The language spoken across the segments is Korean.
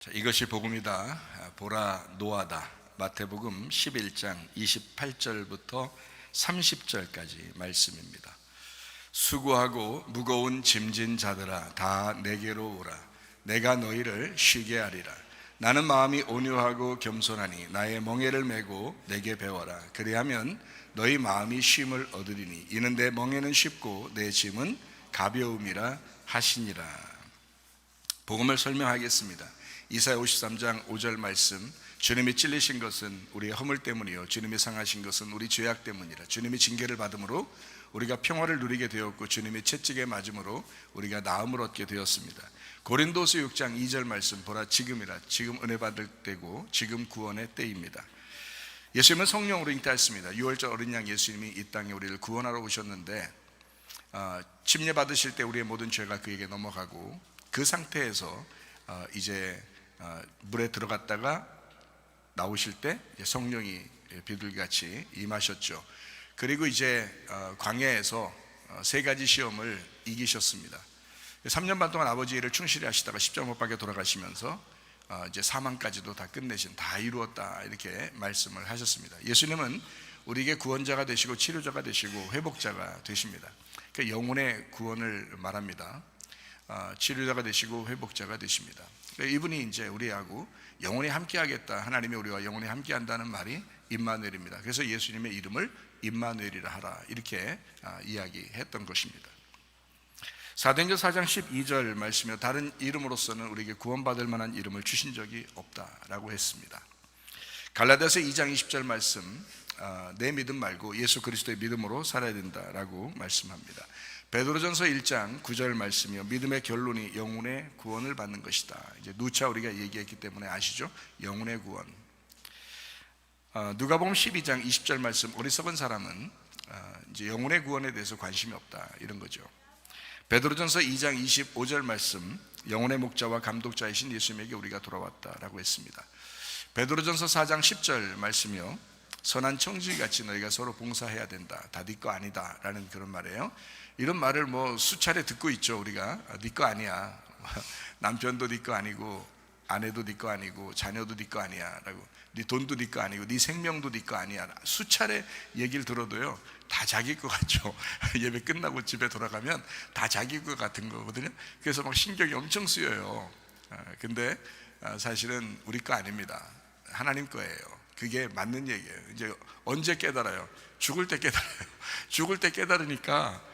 자, 이것이 복음이다. 보라 노아다. 마태복음 11장 28절부터 30절까지 말씀입니다. 수고하고 무거운 짐진 자들아 다 내게로 오라. 내가 너희를 쉬게 하리라. 나는 마음이 온유하고 겸손하니 나의 멍에를 메고 내게 배워라. 그리하면 너희 마음이 쉼을 얻으리니 이는 내 멍에는 쉽고 내 짐은 가벼움이라 하시니라. 복음을 설명하겠습니다. 이사야 53장 5절 말씀, 주님이 찔리신 것은 우리의 허물 때문이요 주님이 상하신 것은 우리 죄악 때문이라. 주님이 징계를 받음으로 우리가 평화를 누리게 되었고 주님이 채찍에 맞음으로 우리가 나음을 얻게 되었습니다. 고린도서 6장 2절 말씀, 보라 지금이라. 지금 은혜 받을 때고 지금 구원의 때입니다. 예수님은 성령으로 잉태하였습니다. 6월절 어린 양 예수님이 이 땅에 우리를 구원하러 오셨는데 침례 받으실 때 우리의 모든 죄가 그에게 넘어가고 그 상태에서 이제 물에 들어갔다가 나오실 때 성령이 비둘기같이 임하셨죠. 그리고 이제 광야에서 세 가지 시험을 이기셨습니다. 3년 반 동안 아버지 일을 충실히 하시다가 십자가 못 박혀 돌아가시면서 이제 사망까지도 다 끝내신, 다 이루었다 이렇게 말씀을 하셨습니다. 예수님은 우리에게 구원자가 되시고 치료자가 되시고 회복자가 되십니다. 그러니까 영혼의 구원을 말합니다. 치료자가 되시고 회복자가 되십니다. 이분이 이제 우리하고 영원히 함께하겠다, 하나님이 우리와 영원히 함께한다는 말이 임마누엘입니다. 그래서 예수님의 이름을 임마누엘이라 하라 이렇게 이야기했던 것입니다. 사도행전 4장 12절 말씀에 다른 이름으로서는 우리에게 구원받을 만한 이름을 주신 적이 없다라고 했습니다. 갈라디아서 2장 20절 말씀, 내 믿음 말고 예수 그리스도의 믿음으로 살아야 된다라고 말씀합니다. 베드로전서 1장 9절 말씀이요 믿음의 결론이 영혼의 구원을 받는 것이다. 이제 누차 우리가 얘기했기 때문에 아시죠? 영혼의 구원. 누가복음 12장 20절 말씀, 어리석은 사람은 이제 영혼의 구원에 대해서 관심이 없다 이런 거죠. 베드로전서 2장 25절 말씀, 영혼의 목자와 감독자이신 예수님에게 우리가 돌아왔다라고 했습니다. 베드로전서 4장 10절 말씀이요 선한 청지기같이 너희가 서로 봉사해야 된다. 다 네 거 아니다 라는 그런 말이에요. 이런 말을 뭐 수차례 듣고 있죠. 우리가 네 거 아니야, 남편도 네 거 아니고 아내도 네 거 아니고 자녀도 네 거 아니야 라고, 네 돈도 네 거 아니고 네 생명도 네 거 아니야. 수차례 얘기를 들어도요 다 자기 거 같죠. 예배 끝나고 집에 돌아가면 다 자기 거 같은 거거든요. 그래서 막 신경이 엄청 쓰여요. 근데 사실은 우리 거 아닙니다. 하나님 거예요. 그게 맞는 얘기예요. 이제 언제 깨달아요? 죽을 때 깨달아요. 죽을 때 깨달으니까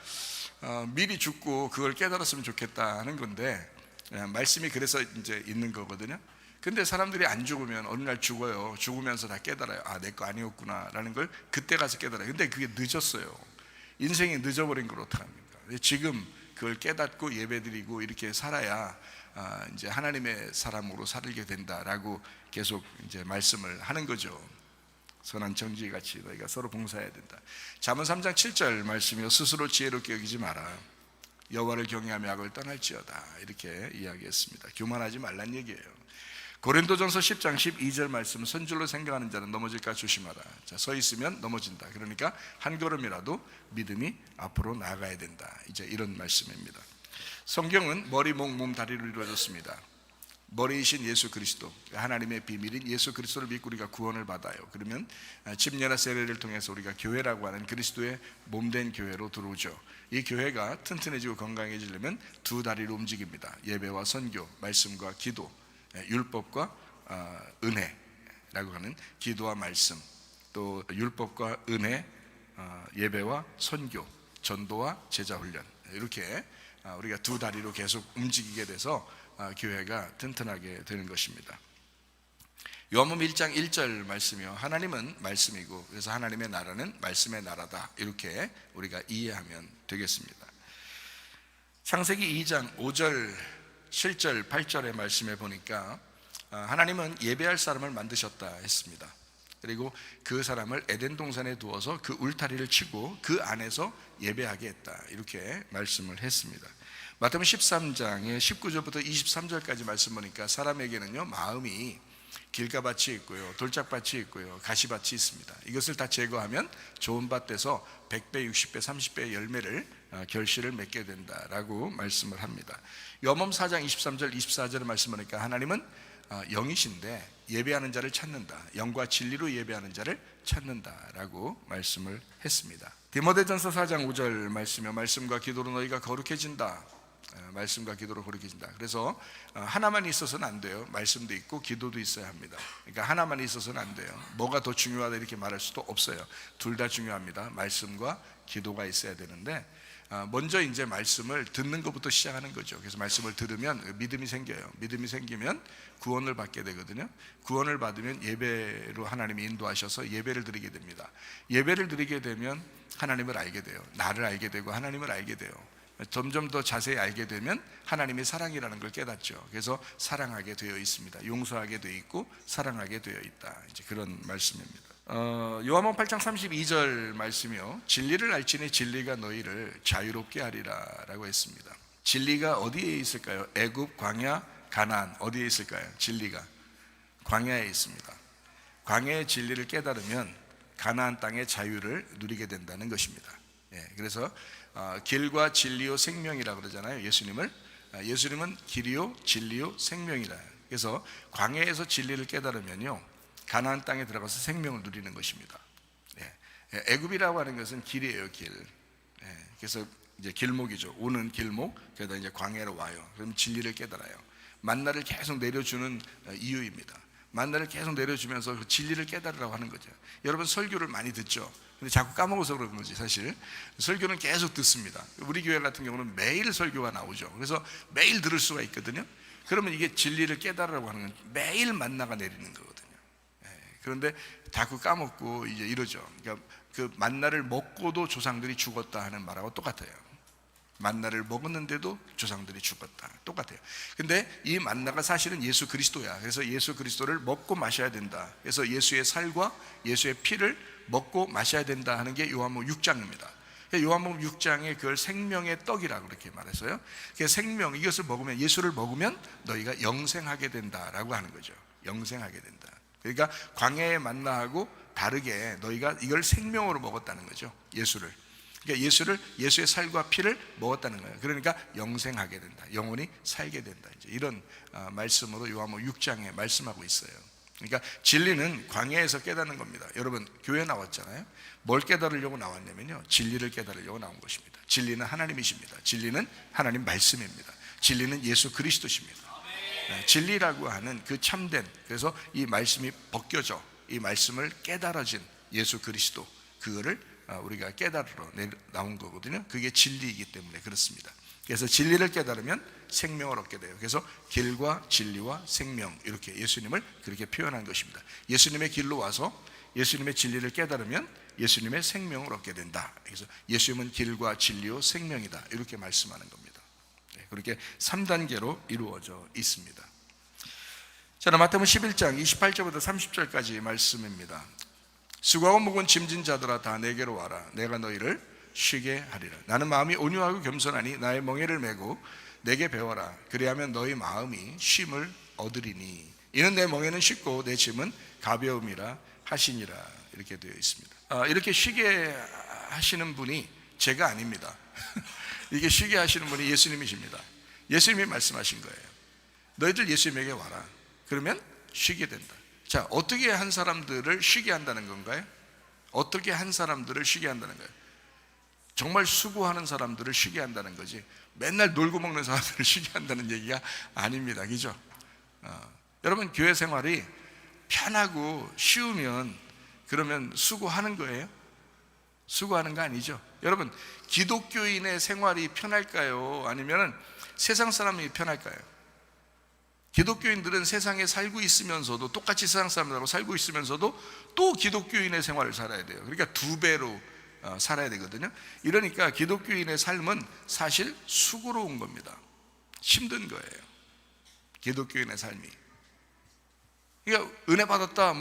미리 죽고 그걸 깨달았으면 좋겠다 하는 건데, 말씀이 그래서 이제 있는 거거든요. 근데 사람들이 안 죽으면 어느 날 죽어요. 죽으면서 다 깨달아요. 아, 내 거 아니었구나 라는 걸 그때 가서 깨달아요. 근데 그게 늦었어요. 인생이 늦어버린 걸 어떡합니까? 지금 그걸 깨닫고 예배드리고 이렇게 살아야 이제 하나님의 사람으로 살게 된다라고 계속 이제 말씀을 하는 거죠. 선한 청지기같이 너희가 서로 봉사해야 된다. 잠언 3장 7절 말씀이요 스스로 지혜롭게 여기지 마라. 여호와를 경외하며 악을 떠날지어다 이렇게 이야기했습니다. 교만하지 말란 얘기예요. 고린도전서 10장 12절 말씀, 선줄로 생각하는 자는 넘어질까 조심하라. 자, 서 있으면 넘어진다. 그러니까 한 걸음이라도 믿음이 앞으로 나아가야 된다. 이제 이런 말씀입니다. 성경은 머리, 목, 몸, 다리로 이루어졌습니다. 머리이신 예수 그리스도, 하나님의 비밀인 예수 그리스도를 믿고 우리가 구원을 받아요. 그러면 침례나 세례를 통해서 우리가 교회라고 하는 그리스도의 몸된 교회로 들어오죠. 이 교회가 튼튼해지고 건강해지려면 두 다리로 움직입니다. 예배와 선교, 말씀과 기도, 율법과 은혜라고 하는 기도와 말씀, 또 율법과 은혜, 예배와 선교, 전도와 제자훈련, 이렇게 우리가 두 다리로 계속 움직이게 돼서 교회가 튼튼하게 되는 것입니다. 요한복음 1장 1절 말씀이요 하나님은 말씀이고 그래서 하나님의 나라는 말씀의 나라다 이렇게 우리가 이해하면 되겠습니다. 창세기 2장 5절 7절 8절의 말씀에 보니까 하나님은 예배할 사람을 만드셨다 했습니다. 그리고 그 사람을 에덴 동산에 두어서 그 울타리를 치고 그 안에서 예배하게 했다 이렇게 말씀을 했습니다. 마태복음 13장의 19절부터 23절까지 말씀 보니까 사람에게는요 마음이 길가밭이 있고요 돌짝밭이 있고요 가시밭이 있습니다. 이것을 다 제거하면 좋은 밭 돼서 100배 60배 30배의 열매를 결실을 맺게 된다라고 말씀을 합니다. 요한복음 4장 23절 24절의 말씀 보니까 하나님은 영이신데 예배하는 자를 찾는다. 영과 진리로 예배하는 자를 찾는다라고 말씀을 했습니다. 디모데전서 4장 5절 말씀이요, 말씀과 기도로 너희가 거룩해진다. 말씀과 기도로 거룩해진다. 그래서 하나만 있어서는 안 돼요. 말씀도 있고 기도도 있어야 합니다. 그러니까 하나만 있어서는 안 돼요. 뭐가 더 중요하다 이렇게 말할 수도 없어요. 둘 다 중요합니다. 말씀과 기도가 있어야 되는데 먼저 이제 말씀을 듣는 것부터 시작하는 거죠. 그래서 말씀을 들으면 믿음이 생겨요. 믿음이 생기면 구원을 받게 되거든요. 구원을 받으면 예배로 하나님이 인도하셔서 예배를 드리게 됩니다. 예배를 드리게 되면 하나님을 알게 돼요. 나를 알게 되고 하나님을 알게 돼요. 점점 더 자세히 알게 되면 하나님이 사랑이라는 걸 깨닫죠. 그래서 사랑하게 되어 있습니다. 용서하게 되어 있고 사랑하게 되어 있다. 이제 그런 말씀입니다. 요한복음 8장 32절 말씀이요, 진리를 알지니 진리가 너희를 자유롭게 하리라 라고 했습니다. 진리가 어디에 있을까요? 애굽, 광야, 가나안, 어디에 있을까요? 진리가 광야에 있습니다. 광야의 진리를 깨달으면 가나안 땅의 자유를 누리게 된다는 것입니다. 그래서 길과 진리요 생명이라 그러잖아요. 예수님은 길이요 진리요 생명이라. 그래서 광야에서 진리를 깨달으면요, 가나안 땅에 들어가서 생명을 누리는 것입니다. 애굽이라고 하는 것은 길이에요, 길. 그래서 이제 길목이죠. 오는 길목. 그러다 이제 광야로 와요. 그럼 진리를 깨달아요. 만나를 계속 내려주는 이유입니다. 만나를 계속 내려주면서 그 진리를 깨달으라고 하는 거죠. 여러분 설교를 많이 듣죠. 근데 자꾸 까먹어서 그런 거지. 사실 설교는 계속 듣습니다. 우리 교회 같은 경우는 매일 설교가 나오죠. 그래서 매일 들을 수가 있거든요. 그러면 이게 진리를 깨달으라고 하는 건 매일 만나가 내리는 거거든요. 그런데 자꾸 까먹고 이제 이러죠. 그러니까 그 만나를 먹고도 조상들이 죽었다 하는 말하고 똑같아요. 만나를 먹었는데도 조상들이 죽었다, 똑같아요. 근데 이 만나가 사실은 예수 그리스도야. 그래서 예수 그리스도를 먹고 마셔야 된다. 그래서 예수의 살과 예수의 피를 먹고 마셔야 된다 하는 게 요한복음 6장입니다. 요한복음 6장에 그걸 생명의 떡이라고 그렇게 말했어요. 생명, 이것을 먹으면, 예수를 먹으면 너희가 영생하게 된다라고 하는 거죠. 영생하게 된다. 그러니까 광야의 만나하고 다르게 너희가 이걸 생명으로 먹었다는 거죠. 예수를. 그러니까 예수의 살과 피를 먹었다는 거예요. 그러니까 영생하게 된다. 영원히 살게 된다. 이제 이런 말씀으로 요한복음 6장에 말씀하고 있어요. 그러니까 진리는 광야에서 깨닫는 겁니다. 여러분 교회 나왔잖아요. 뭘 깨달으려고 나왔냐면요, 진리를 깨달으려고 나온 것입니다. 진리는 하나님이십니다. 진리는 하나님 말씀입니다. 진리는 예수 그리스도십니다. 진리라고 하는 그 참된, 그래서 이 말씀이 벗겨져 이 말씀을 깨달아진 예수 그리스도, 그거를 우리가 깨달으러 나온 거거든요. 그게 진리이기 때문에 그렇습니다. 그래서 진리를 깨달으면 생명을 얻게 돼요. 그래서 길과 진리와 생명, 이렇게 예수님을 그렇게 표현한 것입니다. 예수님의 길로 와서 예수님의 진리를 깨달으면 예수님의 생명을 얻게 된다. 그래서 예수님은 길과 진리요 생명이다, 이렇게 말씀하는 겁니다. 그렇게 3단계로 이루어져 있습니다. 자, 마태복음 11장 28절부터 30절까지 말씀입니다. 수고하고 무거운 짐진 자들아 다 내게로 와라. 내가 너희를 쉬게 하리라. 나는 마음이 온유하고 겸손하니 나의 멍에를 메고 내게 배워라. 그리하면 너희 마음이 쉼을 얻으리니 이는 내 멍에는 쉽고 내 짐은 가벼움이라 하시니라. 이렇게 되어 있습니다. 이렇게 쉬게 하시는 분이 제가 아닙니다. 이게 쉬게 하시는 분이 예수님이십니다. 예수님이 말씀하신 거예요. 너희들 예수님에게 와라. 그러면 쉬게 된다. 자, 어떻게 한 사람들을 쉬게 한다는 건가요? 어떻게 한 사람들을 쉬게 한다는 거예요? 정말 수고하는 사람들을 쉬게 한다는 거지, 맨날 놀고 먹는 사람들을 쉬게 한다는 얘기가 아닙니다. 그죠? 여러분 교회 생활이 편하고 쉬우면 그러면 수고하는 거예요? 수고하는 거 아니죠. 여러분 기독교인의 생활이 편할까요? 아니면 세상 사람이 편할까요? 기독교인들은 세상에 살고 있으면서도, 똑같이 세상 사람들하고 살고 있으면서도 또 기독교인의 생활을 살아야 돼요. 그러니까 2배로 살아야 되거든요. 이러니까 기독교인의 삶은 사실 수고로운 겁니다. 힘든 거예요, 기독교인의 삶이. 그러니까 은혜 받았다,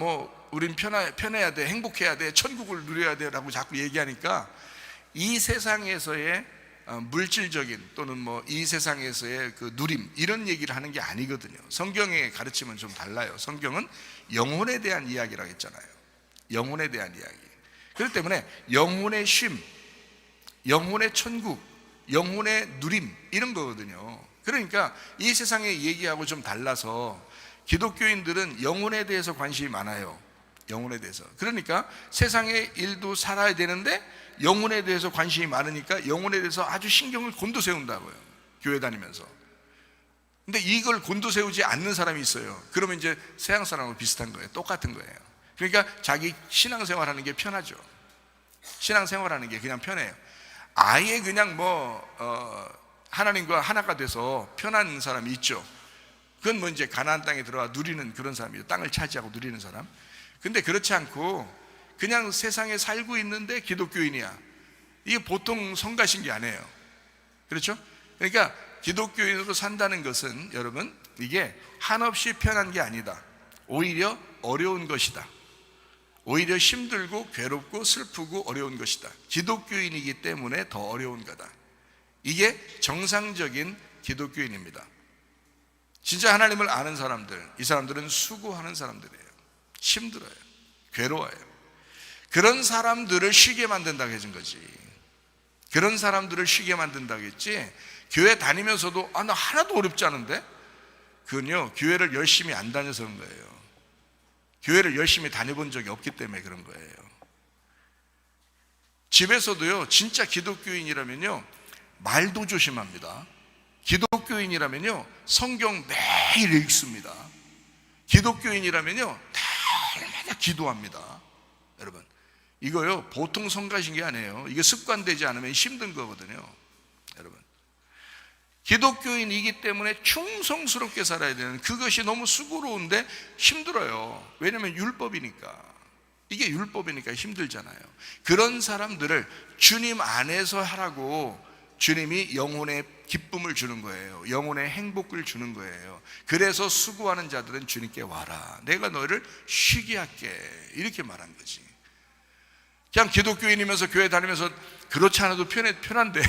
우린 편해야 돼, 행복해야 돼, 천국을 누려야 돼 라고 자꾸 얘기하니까 이 세상에서의 물질적인 또는 이 세상에서의 그 누림, 이런 얘기를 하는 게 아니거든요. 성경의 가르침은 좀 달라요. 성경은 영혼에 대한 이야기라고 했잖아요. 영혼에 대한 이야기. 그렇기 때문에 영혼의 쉼, 영혼의 천국, 영혼의 누림, 이런 거거든요. 그러니까 이 세상의 얘기하고 좀 달라서 기독교인들은 영혼에 대해서 관심이 많아요. 영혼에 대해서. 그러니까 세상의 일도 살아야 되는데 영혼에 대해서 관심이 많으니까 영혼에 대해서 아주 신경을 곤두세운다고요, 교회 다니면서. 근데 이걸 곤두세우지 않는 사람이 있어요. 그러면 이제 세상 사람하고 비슷한 거예요. 똑같은 거예요. 그러니까 자기 신앙생활하는 게 편하죠. 신앙생활하는 게 그냥 편해요. 아예 그냥 하나님과 하나가 돼서 편한 사람이 있죠. 그건 뭐 이제 가나안 땅에 들어가 누리는 그런 사람이에요. 땅을 차지하고 누리는 사람. 근데 그렇지 않고 그냥 세상에 살고 있는데 기독교인이야, 이게 보통 성가신 게 아니에요. 그렇죠? 그러니까 기독교인으로 산다는 것은 여러분, 이게 한없이 편한 게 아니다. 오히려 어려운 것이다. 오히려 힘들고 괴롭고 슬프고 어려운 것이다. 기독교인이기 때문에 더 어려운 거다. 이게 정상적인 기독교인입니다. 진짜 하나님을 아는 사람들, 이 사람들은 수고하는 사람들이에요. 힘들어요. 괴로워요. 그런 사람들을 쉬게 만든다고 해준 거지. 그런 사람들을 쉬게 만든다고 했지, 교회 다니면서도 나 하나도 어렵지 않은데? 그건요, 교회를 열심히 안 다녀서 그런 거예요. 교회를 열심히 다녀본 적이 없기 때문에 그런 거예요. 집에서도요, 진짜 기독교인이라면요, 말도 조심합니다. 기독교인이라면요, 성경 매일 읽습니다. 기독교인이라면요, 날마다 기도합니다. 여러분, 이거요, 보통 성가신 게 아니에요. 이게 습관되지 않으면 힘든 거거든요. 여러분, 기독교인이기 때문에 충성스럽게 살아야 되는, 그것이 너무 수고로운데 힘들어요. 왜냐하면 율법이니까. 이게 율법이니까 힘들잖아요. 그런 사람들을 주님 안에서 하라고 주님이 영혼의 기쁨을 주는 거예요. 영혼의 행복을 주는 거예요. 그래서 수고하는 자들은 주님께 와라, 내가 너희를 쉬게 할게, 이렇게 말한 거지. 그냥 기독교인이면서 교회 다니면서 그렇지 않아도 편한데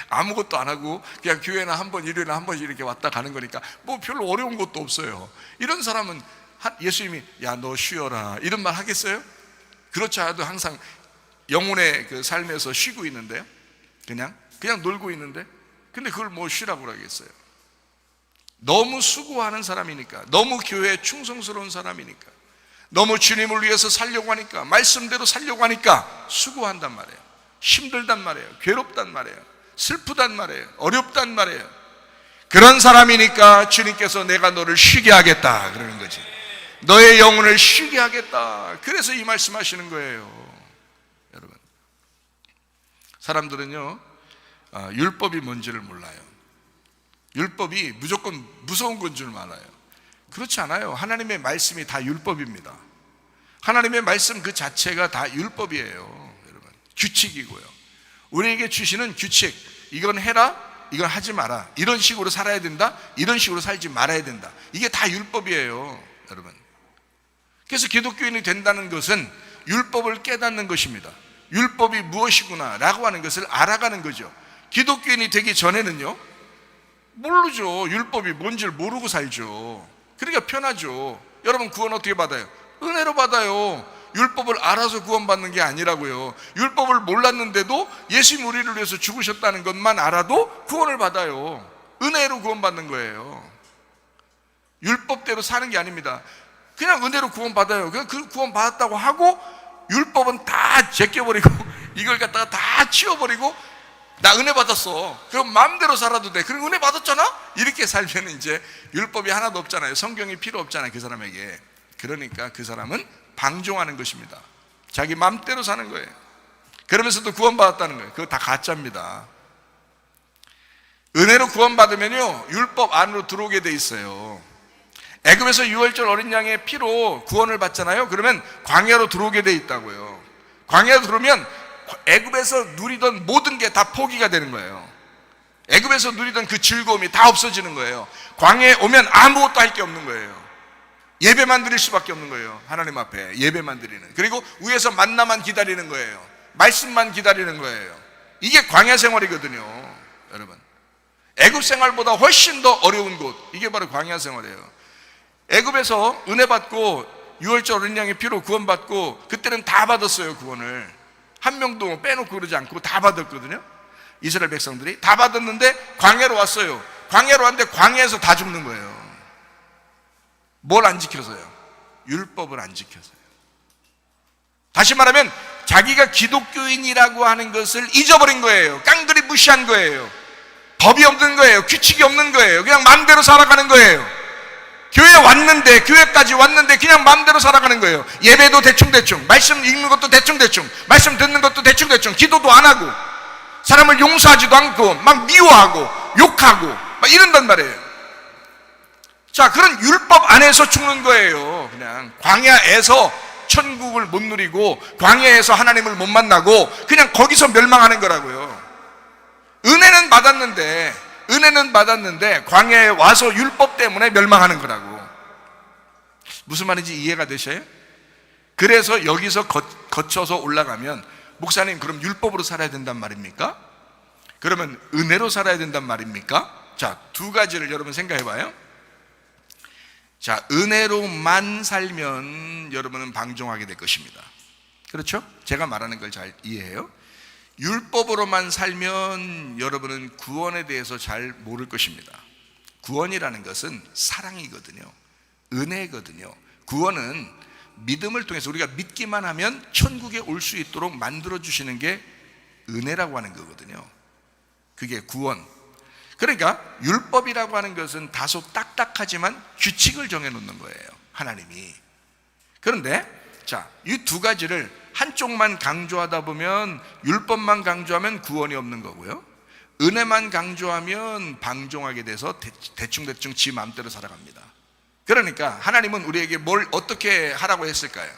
아무것도 안 하고 그냥 교회나 한번, 일요일에 한 번씩 이렇게 왔다 가는 거니까 뭐 별로 어려운 것도 없어요. 이런 사람은 예수님이 야, 너 쉬어라, 이런 말 하겠어요? 그렇지 않아도 항상 영혼의 그 삶에서 쉬고 있는데요, 그냥 놀고 있는데, 근데 그걸 뭐 쉬라고 그러겠어요? 너무 수고하는 사람이니까, 너무 교회에 충성스러운 사람이니까, 너무 주님을 위해서 살려고 하니까, 말씀대로 살려고 하니까 수고한단 말이에요. 힘들단 말이에요. 괴롭단 말이에요. 슬프단 말이에요. 어렵단 말이에요. 그런 사람이니까 주님께서 내가 너를 쉬게 하겠다 그러는 거지. 너의 영혼을 쉬게 하겠다. 그래서 이 말씀하시는 거예요. 여러분, 사람들은요, 율법이 뭔지를 몰라요. 율법이 무조건 무서운 건 줄 알아요. 그렇지 않아요. 하나님의 말씀이 다 율법입니다. 하나님의 말씀 그 자체가 다 율법이에요. 여러분, 규칙이고요. 우리에게 주시는 규칙, 이건 해라, 이건 하지 마라, 이런 식으로 살아야 된다, 이런 식으로 살지 말아야 된다, 이게 다 율법이에요. 여러분, 그래서 기독교인이 된다는 것은 율법을 깨닫는 것입니다. 율법이 무엇이구나 라고 하는 것을 알아가는 거죠. 기독교인이 되기 전에는요, 모르죠. 율법이 뭔지를 모르고 살죠. 그러니까 편하죠. 여러분, 구원 어떻게 받아요? 은혜로 받아요. 율법을 알아서 구원받는 게 아니라고요. 율법을 몰랐는데도 예수님 우리를 위해서 죽으셨다는 것만 알아도 구원을 받아요. 은혜로 구원받는 거예요. 율법대로 사는 게 아닙니다. 그냥 은혜로 구원받아요. 그냥 그 구원받았다고 하고 율법은 다 제껴버리고 이걸 갖다가 다 치워버리고 나 은혜 받았어, 그럼 마음대로 살아도 돼, 그럼 은혜 받았잖아, 이렇게 살면 이제 율법이 하나도 없잖아요. 성경이 필요 없잖아요, 그 사람에게. 그러니까 그 사람은 방종하는 것입니다. 자기 마음대로 사는 거예요. 그러면서도 구원받았다는 거예요. 그거 다 가짜입니다. 은혜로 구원받으면요, 율법 안으로 들어오게 돼 있어요. 애굽에서 유월절 어린 양의 피로 구원을 받잖아요. 그러면 광야로 들어오게 돼 있다고요. 광야로 들어오면 애굽에서 누리던 모든 게 다 포기가 되는 거예요. 애굽에서 누리던 그 즐거움이 다 없어지는 거예요. 광야에 오면 아무것도 할 게 없는 거예요. 예배만 드릴 수밖에 없는 거예요. 하나님 앞에 예배만 드리는, 그리고 위에서 만나만 기다리는 거예요. 말씀만 기다리는 거예요. 이게 광야 생활이거든요. 여러분, 애굽 생활보다 훨씬 더 어려운 곳, 이게 바로 광야 생활이에요. 애굽에서 은혜 받고 유월절 어린 양의 피로 구원받고, 그때는 다 받았어요. 구원을 한 명도 빼놓고 그러지 않고 다 받았거든요. 이스라엘 백성들이 다 받았는데 광야로 왔어요. 광야로 왔는데 광야에서 다 죽는 거예요. 뭘 안 지켜서요? 율법을 안 지켜서요. 다시 말하면 자기가 기독교인이라고 하는 것을 잊어버린 거예요. 깡그리 무시한 거예요. 법이 없는 거예요. 규칙이 없는 거예요. 그냥 마음대로 살아가는 거예요. 교회 왔는데, 교회까지 왔는데 그냥 마음대로 살아가는 거예요. 예배도 대충대충, 말씀 읽는 것도 대충대충, 말씀 듣는 것도 대충대충, 기도도 안 하고, 사람을 용서하지도 않고 막 미워하고 욕하고 막 이런단 말이에요. 자, 그런 율법 안에서 죽는 거예요. 그냥 광야에서 천국을 못 누리고 광야에서 하나님을 못 만나고 그냥 거기서 멸망하는 거라고요. 은혜는 받았는데 광야에 와서 율법 때문에 멸망하는 거라고. 무슨 말인지 이해가 되셔요? 그래서 여기서 거쳐서 올라가면 목사님 그럼 율법으로 살아야 된단 말입니까? 그러면 은혜로 살아야 된단 말입니까? 자, 두 가지를 여러분 생각해 봐요. 자, 은혜로만 살면 여러분은 방종하게 될 것입니다. 그렇죠? 제가 말하는 걸 잘 이해해요? 율법으로만 살면 여러분은 구원에 대해서 잘 모를 것입니다. 구원이라는 것은 사랑이거든요. 은혜거든요. 구원은 믿음을 통해서 우리가 믿기만 하면 천국에 올 수 있도록 만들어주시는 게 은혜라고 하는 거거든요. 그게 구원. 그러니까 율법이라고 하는 것은 다소 딱딱하지만 규칙을 정해놓는 거예요, 하나님이. 그런데 자, 이 두 가지를 한쪽만 강조하다 보면 율법만 강조하면 구원이 없는 거고요, 은혜만 강조하면 방종하게 돼서 대충대충 지 마음대로 살아갑니다. 그러니까 하나님은 우리에게 뭘 어떻게 하라고 했을까요?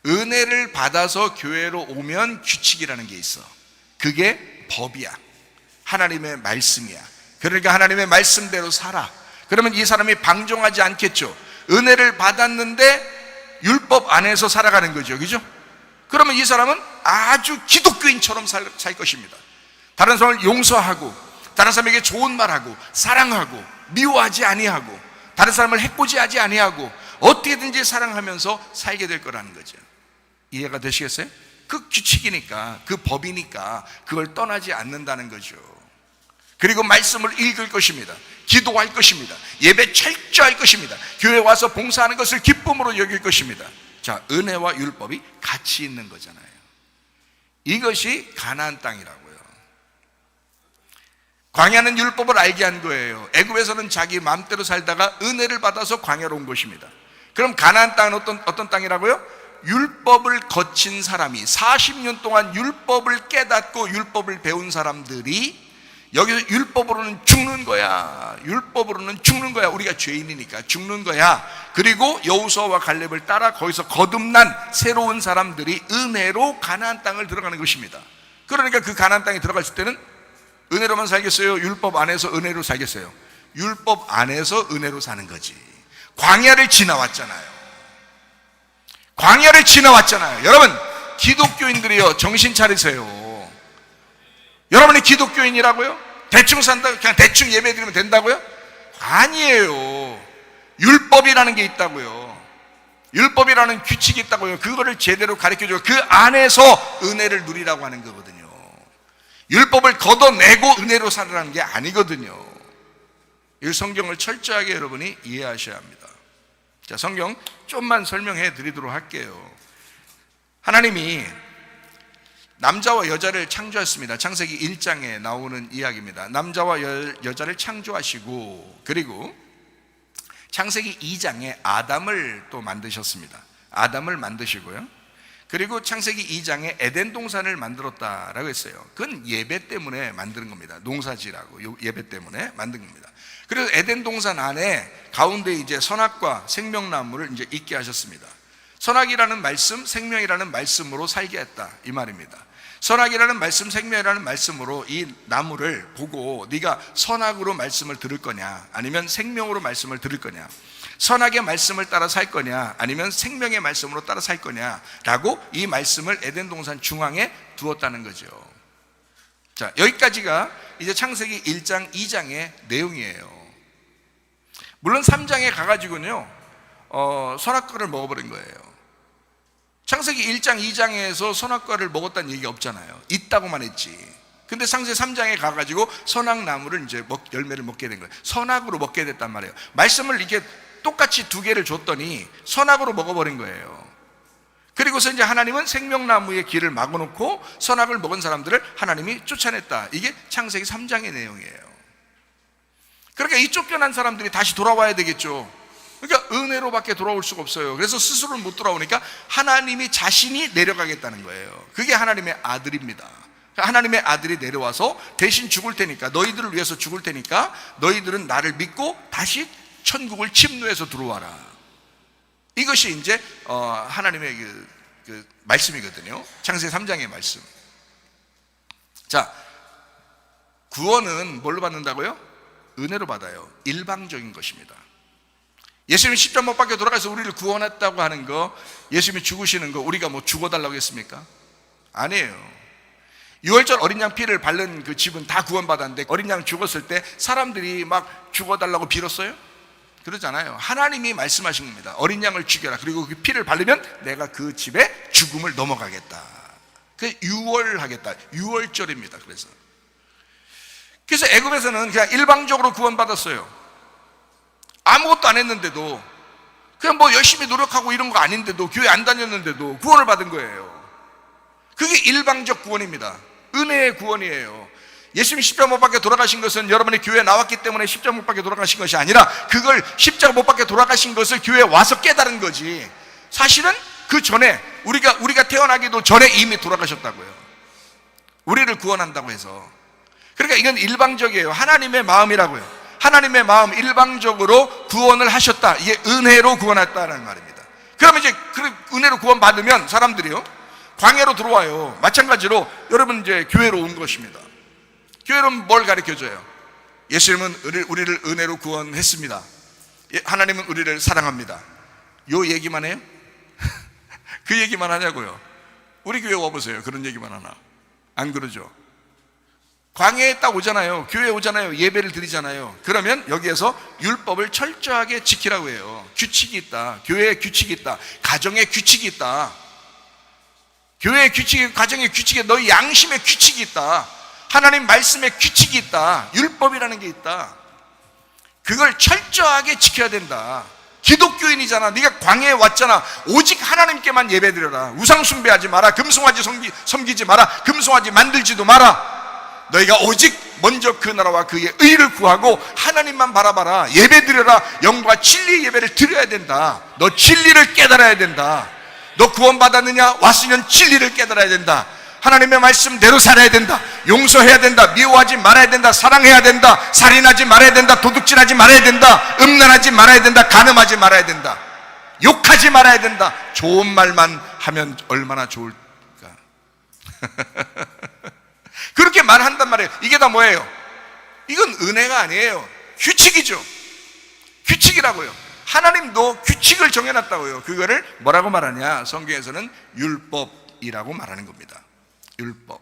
은혜를 받아서 교회로 오면 규칙이라는 게 있어. 그게 법이야. 하나님의 말씀이야. 그러니까 하나님의 말씀대로 살아. 그러면 이 사람이 방종하지 않겠죠. 은혜를 받았는데 율법 안에서 살아가는 거죠. 그죠? 그러면 이 사람은 아주 기독교인처럼 살 것입니다. 다른 사람을 용서하고, 다른 사람에게 좋은 말하고, 사랑하고, 미워하지 아니하고, 다른 사람을 해코지하지 아니하고, 어떻게든지 사랑하면서 살게 될 거라는 거죠. 이해가 되시겠어요? 그 규칙이니까, 그 법이니까 그걸 떠나지 않는다는 거죠. 그리고 말씀을 읽을 것입니다. 기도할 것입니다. 예배 철저할 것입니다. 교회 와서 봉사하는 것을 기쁨으로 여길 것입니다. 자, 은혜와 율법이 같이 있는 거잖아요. 이것이 가나안 땅이라고요. 광야는 율법을 알게 한 거예요. 애굽에서는 자기 마음대로 살다가 은혜를 받아서 광야로 온 것입니다. 그럼 가나안 땅은 어떤 땅이라고요? 율법을 거친 사람이 40년 동안 율법을 깨닫고 율법을 배운 사람들이 여기서 율법으로는 죽는 거야. 율법으로는 죽는 거야. 우리가 죄인이니까 죽는 거야. 그리고 여호수아와 갈렙을 따라 거기서 거듭난 새로운 사람들이 은혜로 가나안 땅을 들어가는 것입니다. 그러니까 그 가나안 땅에 들어갔을 때는 은혜로만 살겠어요? 율법 안에서 은혜로 살겠어요? 율법 안에서 은혜로 사는 거지. 광야를 지나왔잖아요. 광야를 지나왔잖아요. 여러분, 기독교인들이요, 정신 차리세요. 여러분이 기독교인이라고요? 대충 산다, 그냥 대충 예배 드리면 된다고요? 아니에요. 율법이라는 게 있다고요. 율법이라는 규칙이 있다고요. 그거를 제대로 가르쳐줘요. 그 안에서 은혜를 누리라고 하는 거거든요. 율법을 걷어내고 은혜로 살으라는 게 아니거든요. 이 성경을 철저하게 여러분이 이해하셔야 합니다. 자, 성경 좀만 설명해 드리도록 할게요. 하나님이 남자와 여자를 창조했습니다. 창세기 1장에 나오는 이야기입니다. 남자와 여자를 창조하시고, 그리고 창세기 2장에 아담을 또 만드셨습니다. 아담을 만드시고요, 그리고 창세기 2장에 에덴 동산을 만들었다라고 했어요. 그건 예배 때문에 만드는 겁니다. 농사지라고 예배 때문에 만든 겁니다. 그래서 에덴 동산 안에 가운데 이제 선악과 생명나무를 이제 있게 하셨습니다. 선악이라는 말씀, 생명이라는 말씀으로 살게 했다, 이 말입니다. 선악이라는 말씀, 생명이라는 말씀으로 이 나무를 보고 네가 선악으로 말씀을 들을 거냐, 아니면 생명으로 말씀을 들을 거냐, 선악의 말씀을 따라 살 거냐, 아니면 생명의 말씀으로 따라 살 거냐 라고 이 말씀을 에덴 동산 중앙에 두었다는 거죠. 자, 여기까지가 이제 창세기 1장, 2장의 내용이에요. 물론 3장에 가가지고는요, 선악과를 먹어버린 거예요. 창세기 1장, 2장에서 선악과를 먹었다는 얘기가 없잖아요. 있다고만 했지. 근데 창세기 3장에 가가지고 선악나무를 이제 열매를 먹게 된 거예요. 선악으로 먹게 됐단 말이에요. 말씀을 이렇게 똑같이 두 개를 줬더니 선악으로 먹어버린 거예요. 그리고서 이제 하나님은 생명나무의 길을 막아놓고 선악을 먹은 사람들을 하나님이 쫓아냈다. 이게 창세기 3장의 내용이에요. 그러니까 이 쫓겨난 사람들이 다시 돌아와야 되겠죠. 그러니까 은혜로밖에 돌아올 수가 없어요. 그래서 스스로는 못 돌아오니까 하나님이 자신이 내려가겠다는 거예요. 그게 하나님의 아들입니다. 하나님의 아들이 내려와서 대신 죽을 테니까, 너희들을 위해서 죽을 테니까 너희들은 나를 믿고 다시 천국을 침노해서 들어와라. 이것이 이제 하나님의 그 말씀이거든요. 창세기 3장의 말씀. 자, 구원은 뭘로 받는다고요? 은혜로 받아요. 일방적인 것입니다. 예수님이 십자가 못 박혀 돌아가서 우리를 구원했다고 하는 거, 예수님이 죽으시는 거 우리가 뭐 죽어달라고 했습니까? 아니에요. 유월절 어린 양 피를 바른 그 집은 다 구원받았는데 어린 양 죽었을 때 사람들이 막 죽어달라고 빌었어요? 그러잖아요. 하나님이 말씀하신 겁니다. 어린 양을 죽여라. 그리고 그 피를 바르면 내가 그 집에 죽음을 넘어가겠다. 그 유월하겠다. 유월절입니다. 그래서 애굽에서는 그냥 일방적으로 구원받았어요. 아무것도 안 했는데도, 그냥 뭐 열심히 노력하고 이런 거 아닌데도, 교회 안 다녔는데도 구원을 받은 거예요. 그게 일방적 구원입니다. 은혜의 구원이에요. 예수님이 십자가 못 박혀 돌아가신 것은 여러분이 교회에 나왔기 때문에 십자가 못 박혀 돌아가신 것이 아니라, 그걸 십자가 못 박혀 돌아가신 것을 교회에 와서 깨달은 거지. 사실은 그 전에 우리가 태어나기도 전에 이미 돌아가셨다고요. 우리를 구원한다고 해서. 그러니까 이건 일방적이에요. 하나님의 마음이라고요. 하나님의 마음, 일방적으로 구원을 하셨다. 이게 은혜로 구원했다는 말입니다. 그러면 이제 은혜로 구원받으면 사람들이요, 광야로 들어와요. 마찬가지로 여러분 이제 교회로 온 것입니다. 교회는 뭘 가르쳐줘요? 예수님은 우리를 은혜로 구원했습니다. 하나님은 우리를 사랑합니다. 요 얘기만 해요? 그 얘기만 하냐고요? 우리 교회 와보세요. 그런 얘기만 하나? 안 그러죠? 광야에 딱 오잖아요. 교회에 오잖아요. 예배를 드리잖아요. 그러면 여기에서 율법을 철저하게 지키라고 해요. 규칙이 있다. 교회에 규칙이 있다. 가정에 규칙이 있다. 교회의 규칙이, 가정의 규칙에, 너희 양심의 규칙이 있다. 하나님 말씀에 규칙이 있다. 율법이라는 게 있다. 그걸 철저하게 지켜야 된다. 기독교인이잖아. 네가 광야에 왔잖아. 오직 하나님께만 예배드려라. 우상 숭배하지 마라. 금송아지 섬기지 마라. 금송아지 만들지도 마라. 너희가 오직 먼저 그 나라와 그의 의를 구하고 하나님만 바라봐라. 예배드려라. 영과 진리의 예배를 드려야 된다. 너 진리를 깨달아야 된다. 너 구원받았느냐? 왔으면 진리를 깨달아야 된다. 하나님의 말씀대로 살아야 된다. 용서해야 된다. 미워하지 말아야 된다. 사랑해야 된다. 살인하지 말아야 된다. 도둑질하지 말아야 된다. 음란하지 말아야 된다. 간음하지 말아야 된다. 욕하지 말아야 된다. 좋은 말만 하면 얼마나 좋을까. 그렇게 말한단 말이에요. 이게 다 뭐예요? 이건 은혜가 아니에요. 규칙이죠. 규칙이라고요. 하나님도 규칙을 정해놨다고요. 그거를 뭐라고 말하냐? 성경에서는 율법이라고 말하는 겁니다. 율법.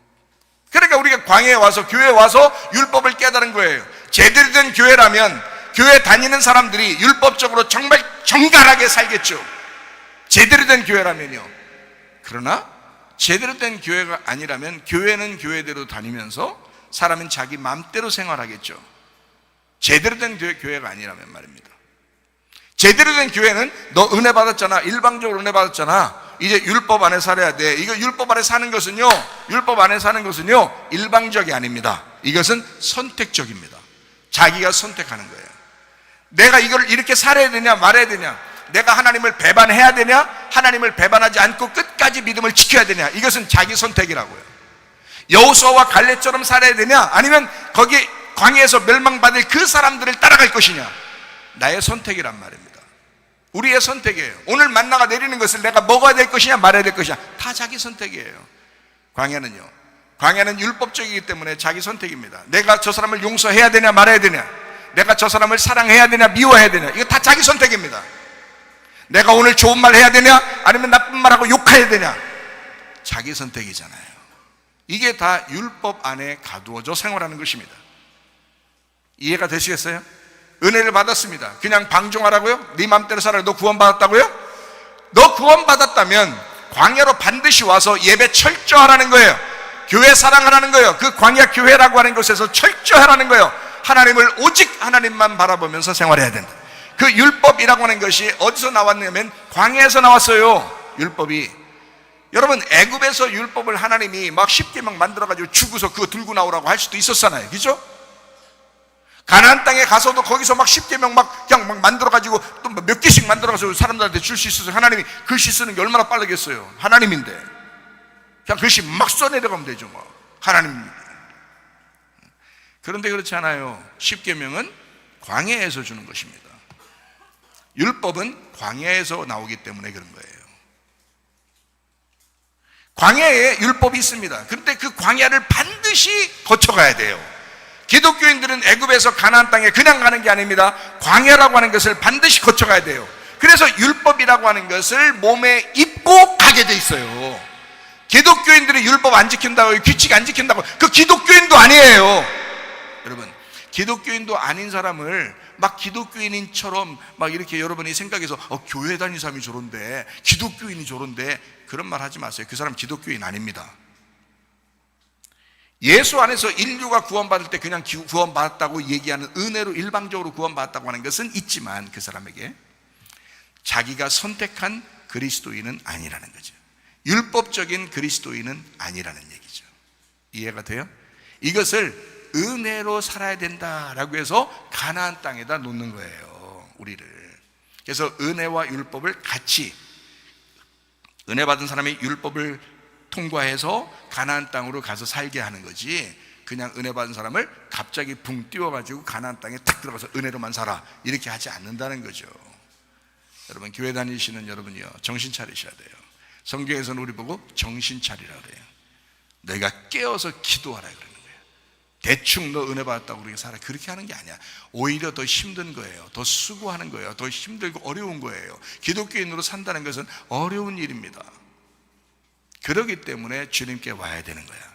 그러니까 우리가 광야에 와서, 교회에 와서 율법을 깨달은 거예요. 제대로 된 교회라면 교회 다니는 사람들이 율법적으로 정말 정갈하게 살겠죠. 제대로 된 교회라면요. 그러나 제대로 된 교회가 아니라면 교회는 교회대로 다니면서 사람은 자기 마음대로 생활하겠죠. 제대로 된 교회가 아니라면 말입니다. 제대로 된 교회는 너 은혜 받았잖아. 일방적으로 은혜 받았잖아. 이제 율법 안에 살아야 돼. 이거 율법 안에 사는 것은요, 율법 안에 사는 것은요, 일방적이 아닙니다. 이것은 선택적입니다. 자기가 선택하는 거예요. 내가 이걸 이렇게 살아야 되냐 말아야 되냐, 내가 하나님을 배반해야 되냐, 하나님을 배반하지 않고 끝까지 믿음을 지켜야 되냐, 이것은 자기 선택이라고요. 여호수아와 갈렙처럼 살아야 되냐, 아니면 거기 광야에서 멸망받을 그 사람들을 따라갈 것이냐, 나의 선택이란 말입니다. 우리의 선택이에요. 오늘 만나가 내리는 것을 내가 먹어야 될 것이냐 말아야 될 것이냐, 다 자기 선택이에요. 광야는 율법적이기 때문에 자기 선택입니다. 내가 저 사람을 용서해야 되냐 말아야 되냐, 내가 저 사람을 사랑해야 되냐 미워해야 되냐, 이거 다 자기 선택입니다. 내가 오늘 좋은 말 해야 되냐 아니면 나쁜 말하고 욕해야 되냐, 자기 선택이잖아요. 이게 다 율법 안에 가두어져 생활하는 것입니다. 이해가 되시겠어요? 은혜를 받았습니다. 그냥 방종하라고요? 네 맘대로 살아. 너 구원받았다고요? 너 구원받았다면 광야로 반드시 와서 예배 철저하라는 거예요. 교회 사랑하라는 거예요. 그 광야 교회라고 하는 곳에서 철저하라는 거예요. 하나님을 오직 하나님만 바라보면서 생활해야 된다. 그 율법이라고 하는 것이 어디서 나왔냐면 광야에서 나왔어요. 율법이. 여러분, 애굽에서 율법을 하나님이 막 10계명 만들어가지고 주고서 그거 들고 나오라고 할 수도 있었잖아요. 그죠? 가나안 땅에 가서도 거기서 막 10계명 막 그냥 막 만들어가지고 또 몇 개씩 만들어가지고 사람들한테 줄 수 있어서, 하나님이 글씨 쓰는 게 얼마나 빠르겠어요. 하나님인데 그냥 글씨 막 써내려가면 되죠 뭐. 하나님입니다. 그런데 그렇지 않아요. 10계명은 광야에서 주는 것입니다. 율법은 광야에서 나오기 때문에 그런 거예요. 광야에 율법이 있습니다. 그런데 그 광야를 반드시 거쳐가야 돼요. 기독교인들은 애굽에서 가나안 땅에 그냥 가는 게 아닙니다. 광야라고 하는 것을 반드시 거쳐가야 돼요. 그래서 율법이라고 하는 것을 몸에 입고 가게 돼 있어요. 기독교인들이 율법 안 지킨다고, 규칙 안 지킨다고, 그 기독교인도 아니에요. 여러분, 기독교인도 아닌 사람을 막 기독교인처럼 막 이렇게 여러분이 생각해서 교회 다니는 사람이 저런데, 기독교인이 저런데, 그런 말 하지 마세요. 그 사람 기독교인 아닙니다. 예수 안에서 인류가 구원받을 때 그냥 구원받았다고 얘기하는, 은혜로 일방적으로 구원받았다고 하는 것은 있지만 그 사람에게 자기가 선택한 그리스도인은 아니라는 거죠. 율법적인 그리스도인은 아니라는 얘기죠. 이해가 돼요? 이것을 은혜로 살아야 된다라고 해서 가나안 땅에다 놓는 거예요, 우리를. 그래서 은혜와 율법을 같이, 은혜 받은 사람이 율법을 통과해서 가나안 땅으로 가서 살게 하는 거지, 그냥 은혜 받은 사람을 갑자기 붕 띄워가지고 가나안 땅에 탁 들어가서 은혜로만 살아, 이렇게 하지 않는다는 거죠. 여러분, 교회 다니시는 여러분이요, 정신 차리셔야 돼요. 성경에서는 우리 보고 정신 차리라 그래요. 너희가 깨어서 기도하라 그러는 거예요. 대충 너 은혜 받았다고 그렇게 살아, 그렇게 하는 게 아니야. 오히려 더 힘든 거예요. 더 수고하는 거예요. 더 힘들고 어려운 거예요. 기독교인으로 산다는 것은 어려운 일입니다. 그렇기 때문에 주님께 와야 되는 거야.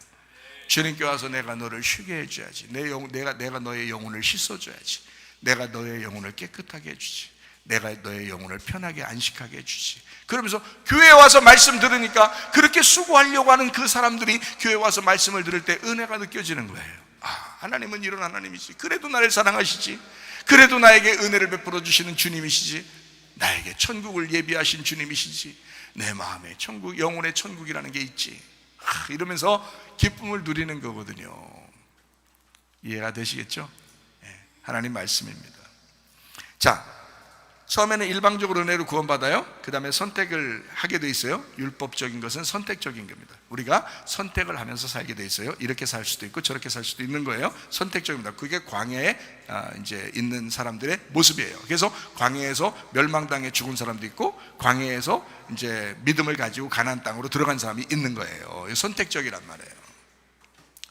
주님께 와서 내가 너를 쉬게 해줘야지. 내가 너의 영혼을 씻어줘야지. 내가 너의 영혼을 깨끗하게 해주지. 내가 너의 영혼을 편하게 안식하게 해주지. 그러면서 교회에 와서 말씀 들으니까 그렇게 수고하려고 하는 그 사람들이 교회에 와서 말씀을 들을 때 은혜가 느껴지는 거예요. 하나님은 이런 하나님이지. 그래도 나를 사랑하시지. 그래도 나에게 은혜를 베풀어 주시는 주님이시지. 나에게 천국을 예비하신 주님이시지. 내 마음에 천국, 영혼의 천국이라는 게 있지. 이러면서 기쁨을 누리는 거거든요. 이해가 되시겠죠? 하나님 말씀입니다. 자, 처음에는 일방적으로 은혜로 구원받아요. 그 다음에 선택을 하게 돼 있어요. 율법적인 것은 선택적인 겁니다. 우리가 선택을 하면서 살게 돼 있어요. 이렇게 살 수도 있고 저렇게 살 수도 있는 거예요. 선택적입니다. 그게 광야에 이제 있는 사람들의 모습이에요. 그래서 광야에서 멸망당해 죽은 사람도 있고, 광야에서 이제 믿음을 가지고 가나안 땅으로 들어간 사람이 있는 거예요. 선택적이란 말이에요.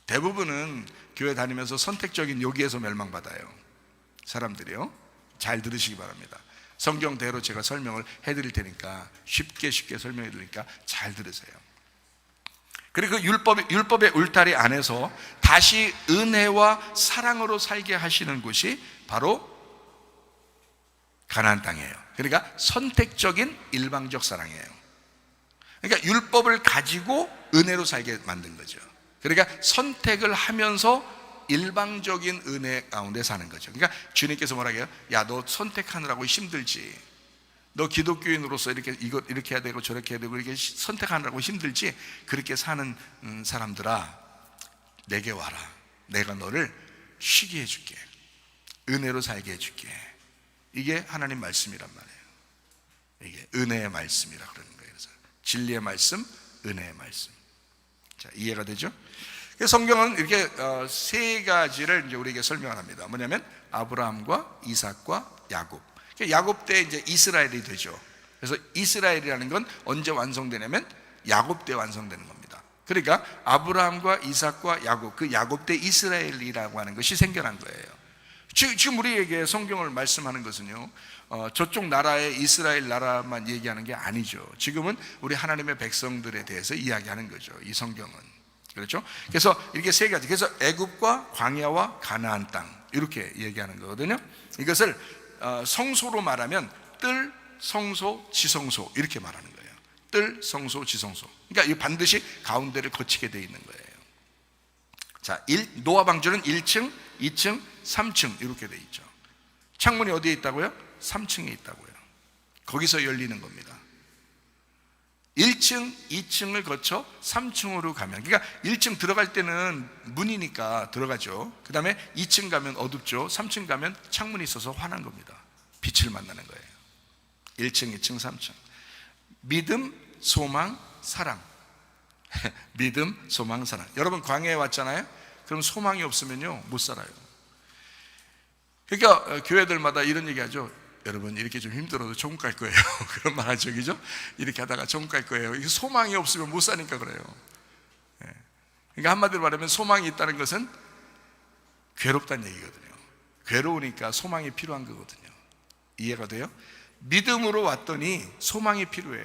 대부분은 교회 다니면서 선택적인 여기에서 멸망받아요. 사람들이요. 잘 들으시기 바랍니다. 성경대로 제가 설명을 해드릴 테니까, 쉽게 설명해 드리니까 잘 들으세요. 그리고 그 율법의 울타리 안에서 다시 은혜와 사랑으로 살게 하시는 곳이 바로 가나안 땅이에요. 그러니까 선택적인 일방적 사랑이에요. 그러니까 율법을 가지고 은혜로 살게 만든 거죠. 그러니까 선택을 하면서 일방적인 은혜 가운데 사는 거죠. 그러니까 주님께서 뭐라고 해요? 야, 너 선택하느라고 힘들지. 너 기독교인으로서 이렇게 해야 되고 저렇게 해야 되고 이렇게 선택하느라고 힘들지. 그렇게 사는 사람들아, 내게 와라. 내가 너를 쉬게 해줄게. 은혜로 살게 해줄게. 이게 하나님 말씀이란 말이에요. 이게 은혜의 말씀이라 그러는 거예요. 그래서 진리의 말씀, 은혜의 말씀. 자, 이해가 되죠? 성경은 이렇게 세 가지를 이제 우리에게 설명을 합니다. 뭐냐면 아브라함과 이삭과 야곱. 야곱 때 이제 이스라엘이 되죠. 그래서 이스라엘이라는 건 언제 완성되냐면 야곱 때 완성되는 겁니다. 그러니까 아브라함과 이삭과 야곱, 그 야곱 때 이스라엘이라고 하는 것이 생겨난 거예요. 지금 우리에게 성경을 말씀하는 것은요, 저쪽 나라의 이스라엘 나라만 얘기하는 게 아니죠. 지금은 우리 하나님의 백성들에 대해서 이야기하는 거죠, 이 성경은. 그렇죠? 그래서 이렇게 세 가지, 그래서 애굽과 광야와 가나안 땅, 이렇게 얘기하는 거거든요. 이것을 성소로 말하면 뜰, 성소, 지성소, 이렇게 말하는 거예요. 뜰, 성소, 지성소. 그러니까 이 반드시 가운데를 거치게 되어 있는 거예요. 자, 노아 방주는 1층, 2층, 3층 이렇게 되어 있죠. 창문이 어디에 있다고요? 3층에 있다고요. 거기서 열리는 겁니다. 1층, 2층을 거쳐 3층으로 가면, 그러니까 1층 들어갈 때는 문이니까 들어가죠. 그 다음에 2층 가면 어둡죠. 3층 가면 창문이 있어서 환한 겁니다. 빛을 만나는 거예요. 1층, 2층, 3층. 믿음, 소망, 사랑. 믿음, 소망, 사랑. 여러분 광야에 왔잖아요. 그럼 소망이 없으면요 못 살아요. 그러니까 교회들마다 이런 얘기 하죠. 여러분 이렇게 좀 힘들어도 천국 갈 거예요. 그런 말 하죠, 그죠? 이렇게 하다가 천국 갈 거예요. 이게 소망이 없으면 못 사니까 그래요. 그러니까 한마디로 말하면 소망이 있다는 것은 괴롭다는 얘기거든요. 괴로우니까 소망이 필요한 거거든요. 이해가 돼요? 믿음으로 왔더니 소망이 필요해.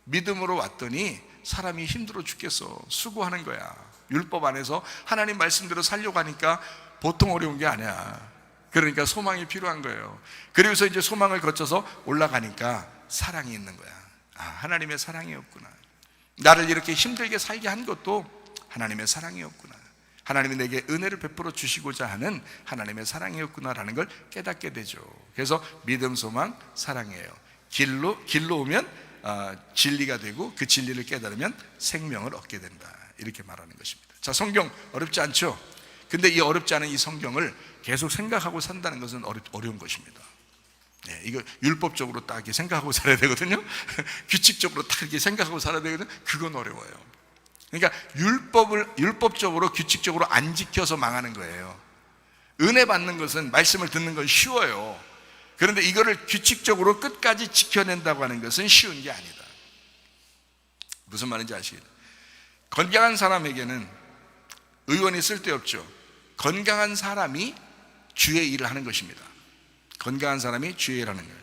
믿음으로 왔더니 사람이 힘들어 죽겠어. 수고하는 거야. 율법 안에서 하나님 말씀대로 살려고 하니까 보통 어려운 게 아니야. 그러니까 소망이 필요한 거예요. 그래서 이제 소망을 거쳐서 올라가니까 사랑이 있는 거야. 아, 하나님의 사랑이었구나. 나를 이렇게 힘들게 살게 한 것도 하나님의 사랑이었구나. 하나님이 내게 은혜를 베풀어 주시고자 하는 하나님의 사랑이었구나라는 걸 깨닫게 되죠. 그래서 믿음, 소망, 사랑이에요. 길로 오면 진리가 되고 그 진리를 깨달으면 생명을 얻게 된다. 이렇게 말하는 것입니다. 자, 성경 어렵지 않죠? 근데 이 어렵지 않은 이 성경을 계속 생각하고 산다는 것은 어려운 것입니다. 네, 이거 율법적으로 딱 이렇게 생각하고 살아야 되거든요. 규칙적으로 딱 이렇게 생각하고 살아야 되거든요. 그건 어려워요. 그러니까 율법적으로 규칙적으로 안 지켜서 망하는 거예요. 은혜 받는 것은, 말씀을 듣는 건 쉬워요. 그런데 이거를 규칙적으로 끝까지 지켜낸다고 하는 것은 쉬운 게 아니다. 무슨 말인지 아시겠죠? 건강한 사람에게는 의원이 쓸데없죠. 건강한 사람이 주의 일을 하는 것입니다. 건강한 사람이 주의 일을 하는 거예요.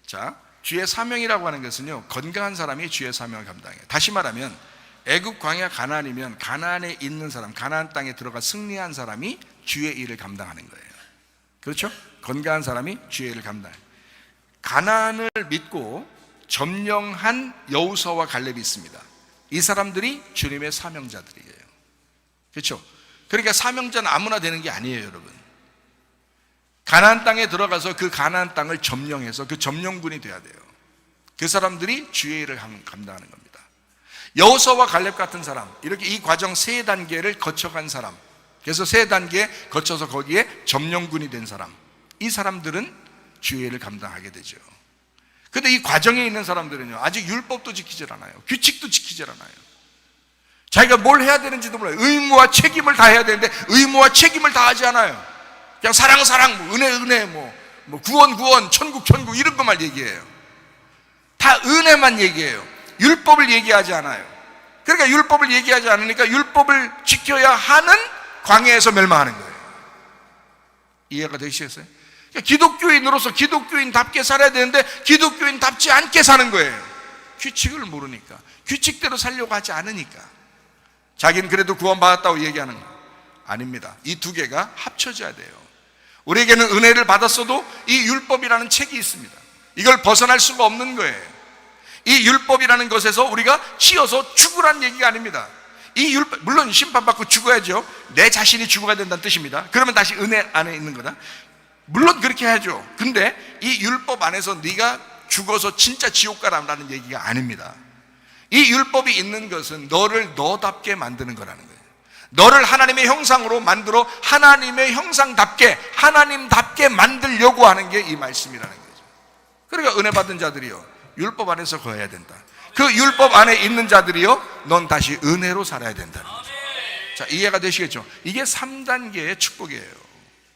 자, 주의 사명이라고 하는 것은요, 건강한 사람이 주의 사명을 감당해요. 다시 말하면 애굽 광야 가나안이면 가나안에 있는 사람, 가나안 땅에 들어가 승리한 사람이 주의 일을 감당하는 거예요. 그렇죠? 건강한 사람이 주의 일을 감당해요. 가나안을 믿고 점령한 여호수아와 갈렙이 있습니다. 이 사람들이 주님의 사명자들이에요. 그렇죠? 그러니까 사명자는 아무나 되는 게 아니에요, 여러분. 가나안 땅에 들어가서 그 가나안 땅을 점령해서 그 점령군이 돼야 돼요. 그 사람들이 주의 일을 감당하는 겁니다. 여호수아와 갈렙 같은 사람, 이렇게 이 과정 세 단계를 거쳐간 사람, 그래서 세 단계 거쳐서 거기에 점령군이 된 사람, 이 사람들은 주의 일을 감당하게 되죠. 근데 이 과정에 있는 사람들은요, 아직 율법도 지키질 않아요. 규칙도 지키질 않아요. 자기가 뭘 해야 되는지도 몰라요. 의무와 책임을 다 해야 되는데 의무와 책임을 다 하지 않아요. 그냥 사랑, 뭐 은혜, 뭐 구원, 천국 이런 것만 얘기해요. 다 은혜만 얘기해요. 율법을 얘기하지 않아요. 그러니까 율법을 얘기하지 않으니까 율법을 지켜야 하는 광야에서 멸망하는 거예요. 이해가 되시겠어요? 그러니까 기독교인으로서 기독교인답게 살아야 되는데 기독교인답지 않게 사는 거예요. 규칙을 모르니까, 규칙대로 살려고 하지 않으니까. 자기는 그래도 구원받았다고 얘기하는 거예요. 아닙니다. 이 두 개가 합쳐져야 돼요. 우리에게는 은혜를 받았어도 이 율법이라는 책이 있습니다. 이걸 벗어날 수가 없는 거예요. 이 율법이라는 것에서 우리가 치여서 죽으라는 얘기가 아닙니다. 이 율법, 물론 심판받고 죽어야죠. 내 자신이 죽어야 된다는 뜻입니다. 그러면 다시 은혜 안에 있는 거다. 물론 그렇게 해야죠. 근데 이 율법 안에서 네가 죽어서 진짜 지옥 가라는 얘기가 아닙니다. 이 율법이 있는 것은 너를 너답게 만드는 거라는 거예요. 너를 하나님의 형상으로 만들어 하나님의 형상답게, 하나님답게 만들려고 하는 게 이 말씀이라는 거죠. 그러니까 은혜 받은 자들이요, 율법 안에서 거해야 된다. 그 율법 안에 있는 자들이요, 넌 다시 은혜로 살아야 된다는 거죠. 자, 이해가 되시겠죠? 이게 3단계의 축복이에요.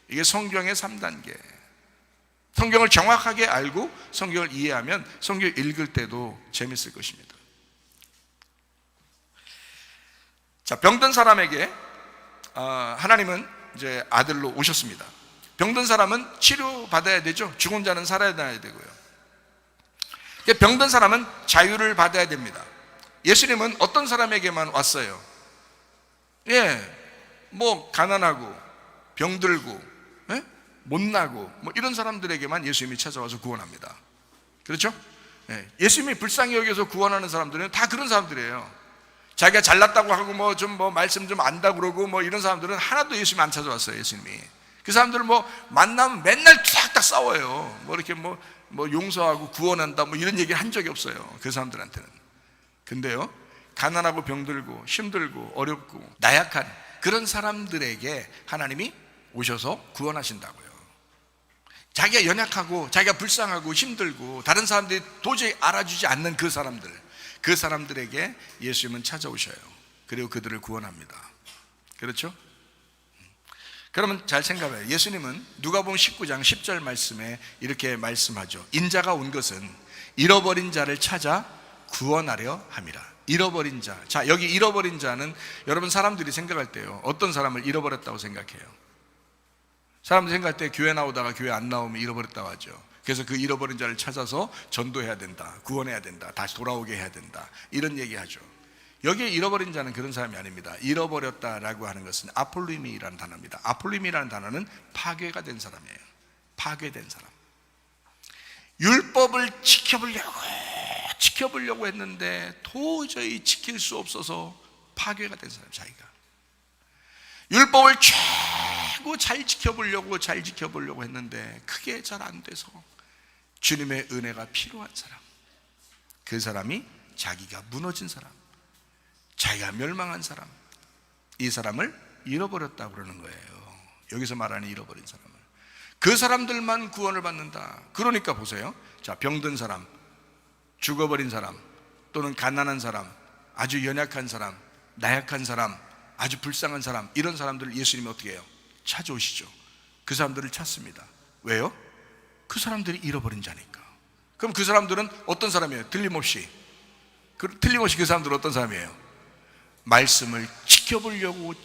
이게 성경의 3단계. 성경을 정확하게 알고 성경을 이해하면 성경 읽을 때도 재밌을 것입니다. 자, 병든 사람에게 하나님은 이제 아들로 오셨습니다. 병든 사람은 치료받아야 되죠. 죽은 자는 살아야 되고요. 병든 사람은 자유를 받아야 됩니다. 예수님은 어떤 사람에게만 왔어요? 뭐 가난하고 병들고 못나고 뭐 이런 사람들에게만 예수님이 찾아와서 구원합니다. 그렇죠? 예수님이 불쌍히 여겨서 구원하는 사람들은 다 그런 사람들이에요. 자기가 잘났다고 하고 말씀 좀 안다고 그러고 뭐 이런 사람들은 하나도 예수님 안 찾아왔어요. 예수님이 그 사람들은 뭐 만나면 맨날 쫙딱 싸워요. 뭐 이렇게 뭐 용서하고 구원한다 뭐 이런 얘기 한 적이 없어요. 그 사람들한테는. 근데요, 가난하고 병들고 힘들고 어렵고 나약한 그런 사람들에게 하나님이 오셔서 구원하신다고요. 자기가 연약하고 자기가 불쌍하고 힘들고 다른 사람들이 도저히 알아주지 않는 그 사람들에게 예수님은 찾아오셔요. 그리고 그들을 구원합니다. 그렇죠? 그러면 잘 생각해요. 예수님은 누가복음 19장 10절 말씀에 이렇게 말씀하죠. 인자가 온 것은 잃어버린 자를 찾아 구원하려 함이라. 잃어버린 자. 자, 여기 잃어버린 자는 여러분 사람들이 생각할 때요, 어떤 사람을 잃어버렸다고 생각해요? 사람들이 생각할 때 교회 나오다가 교회 안 나오면 잃어버렸다고 하죠. 그래서 그 잃어버린 자를 찾아서 전도해야 된다, 구원해야 된다, 다시 돌아오게 해야 된다, 이런 얘기하죠. 여기에 잃어버린 자는 그런 사람이 아닙니다. 잃어버렸다라고 하는 것은 아폴리미라는 단어입니다. 아폴리미라는 단어는 파괴가 된 사람이에요. 파괴된 사람. 율법을 지켜보려고 했는데 도저히 지킬 수 없어서 파괴가 된 사람. 자기가 율법을 최고 잘 지켜보려고 했는데 그게 잘 안 돼서 주님의 은혜가 필요한 사람. 그 사람이 자기가 무너진 사람, 자기가 멸망한 사람, 이 사람을 잃어버렸다고 그러는 거예요. 여기서 말하는 잃어버린 사람을. 그 사람들만 구원을 받는다. 그러니까 보세요. 자, 병든 사람, 죽어버린 사람, 또는 가난한 사람, 아주 연약한 사람, 나약한 사람, 아주 불쌍한 사람, 이런 사람들을 예수님이 어떻게 해요? 찾아오시죠. 그 사람들을 찾습니다. 왜요? 그 사람들이 잃어버린 자니까. 그럼 그 사람들은 어떤 사람이에요? 틀림없이 그 사람들은 어떤 사람이에요? 말씀을 지켜보려고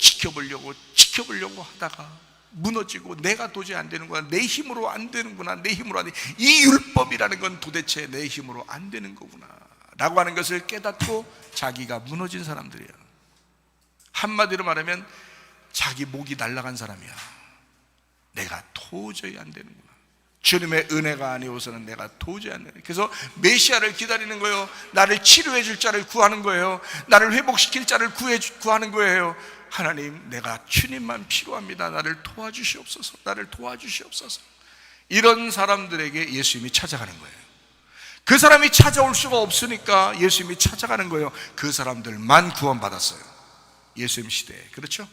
하다가 무너지고, 내가 도저히 안 되는구나, 내 힘으로 안 되는구나, 이 율법이라는 건 도대체 내 힘으로 안 되는 거구나 라고 하는 것을 깨닫고 자기가 무너진 사람들이에요. 한마디로 말하면 자기 목이 날아간 사람이야. 내가 도저히 안 되는구나, 주님의 은혜가 아니어서는 내가 도저히 안 되는. 그래서 메시아를 기다리는 거예요. 나를 치료해 줄 자를 구하는 거예요. 나를 회복시킬 자를 구하는 거예요. 하나님, 내가 주님만 필요합니다. 나를 도와주시옵소서. 이런 사람들에게 예수님이 찾아가는 거예요. 그 사람이 찾아올 수가 없으니까 예수님이 찾아가는 거예요. 그 사람들만 구원받았어요, 예수님 시대에. 그렇죠?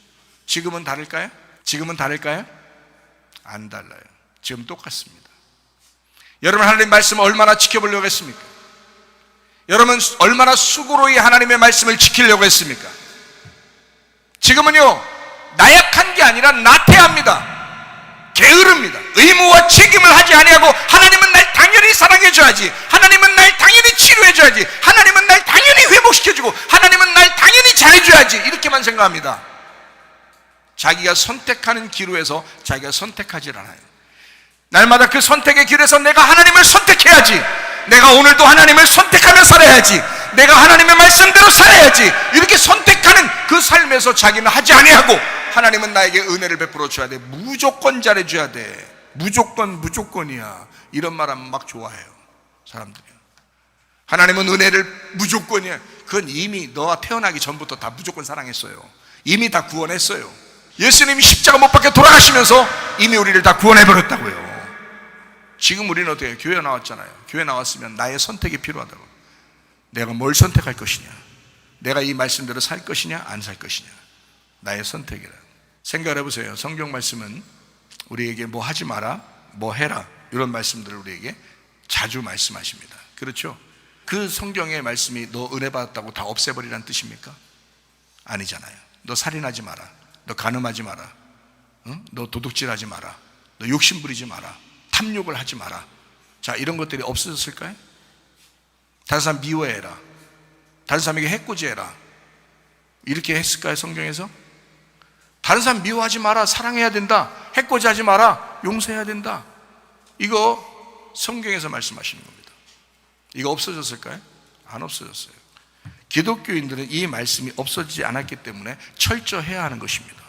지금은 다를까요? 안 달라요. 지금 똑같습니다. 여러분, 하나님 말씀 얼마나 지켜보려고 했습니까? 여러분 얼마나 수고로이 하나님의 말씀을 지키려고 했습니까? 지금은요, 나약한 게 아니라 나태합니다. 게으릅니다. 의무와 책임을 하지 아니하고, 하나님은 날 당연히 사랑해줘야지, 하나님은 날 당연히 치료해줘야지, 하나님은 날 당연히 회복시켜주고, 하나님은 날 당연히 잘해줘야지, 이렇게만 생각합니다. 자기가 선택하는 기로에서 자기가 선택하질 않아요. 날마다 그 선택의 길에서 내가 하나님을 선택해야지, 내가 오늘도 하나님을 선택하며 살아야지, 내가 하나님의 말씀대로 살아야지, 이렇게 선택하는 그 삶에서 자기는 하지 아니하고, 하나님은 나에게 은혜를 베풀어 줘야 돼, 무조건 잘해줘야 돼, 무조건이야, 이런 말하면 막 좋아해요 사람들이. 하나님은 은혜를 무조건이야. 그건 이미 너가 태어나기 전부터 다 무조건 사랑했어요. 이미 다 구원했어요. 예수님이 십자가 못 박혀 돌아가시면서 이미 우리를 다 구원해버렸다고요. 지금 우리는 어떻게 해요? 교회 나왔잖아요. 교회 나왔으면 나의 선택이 필요하다고. 내가 뭘 선택할 것이냐, 내가 이 말씀대로 살 것이냐 안 살 것이냐, 나의 선택이라. 생각을 해보세요. 성경 말씀은 우리에게 뭐 하지 마라, 뭐 해라, 이런 말씀들을 우리에게 자주 말씀하십니다. 그렇죠? 그 성경의 말씀이 너 은혜 받았다고 다 없애버리라는 뜻입니까? 아니잖아요. 너 살인하지 마라, 너 간음하지 마라, 너 도둑질하지 마라, 너 욕심 부리지 마라, 탐욕을 하지 마라. 자, 이런 것들이 없어졌을까요? 다른 사람 미워해라, 다른 사람에게 해코지해라, 이렇게 했을까요? 성경에서? 다른 사람 미워하지 마라, 사랑해야 된다, 해코지하지 마라, 용서해야 된다, 이거 성경에서 말씀하시는 겁니다. 이거 없어졌을까요? 안 없어졌어요. 기독교인들은 이 말씀이 없어지지 않았기 때문에 철저해야 하는 것입니다.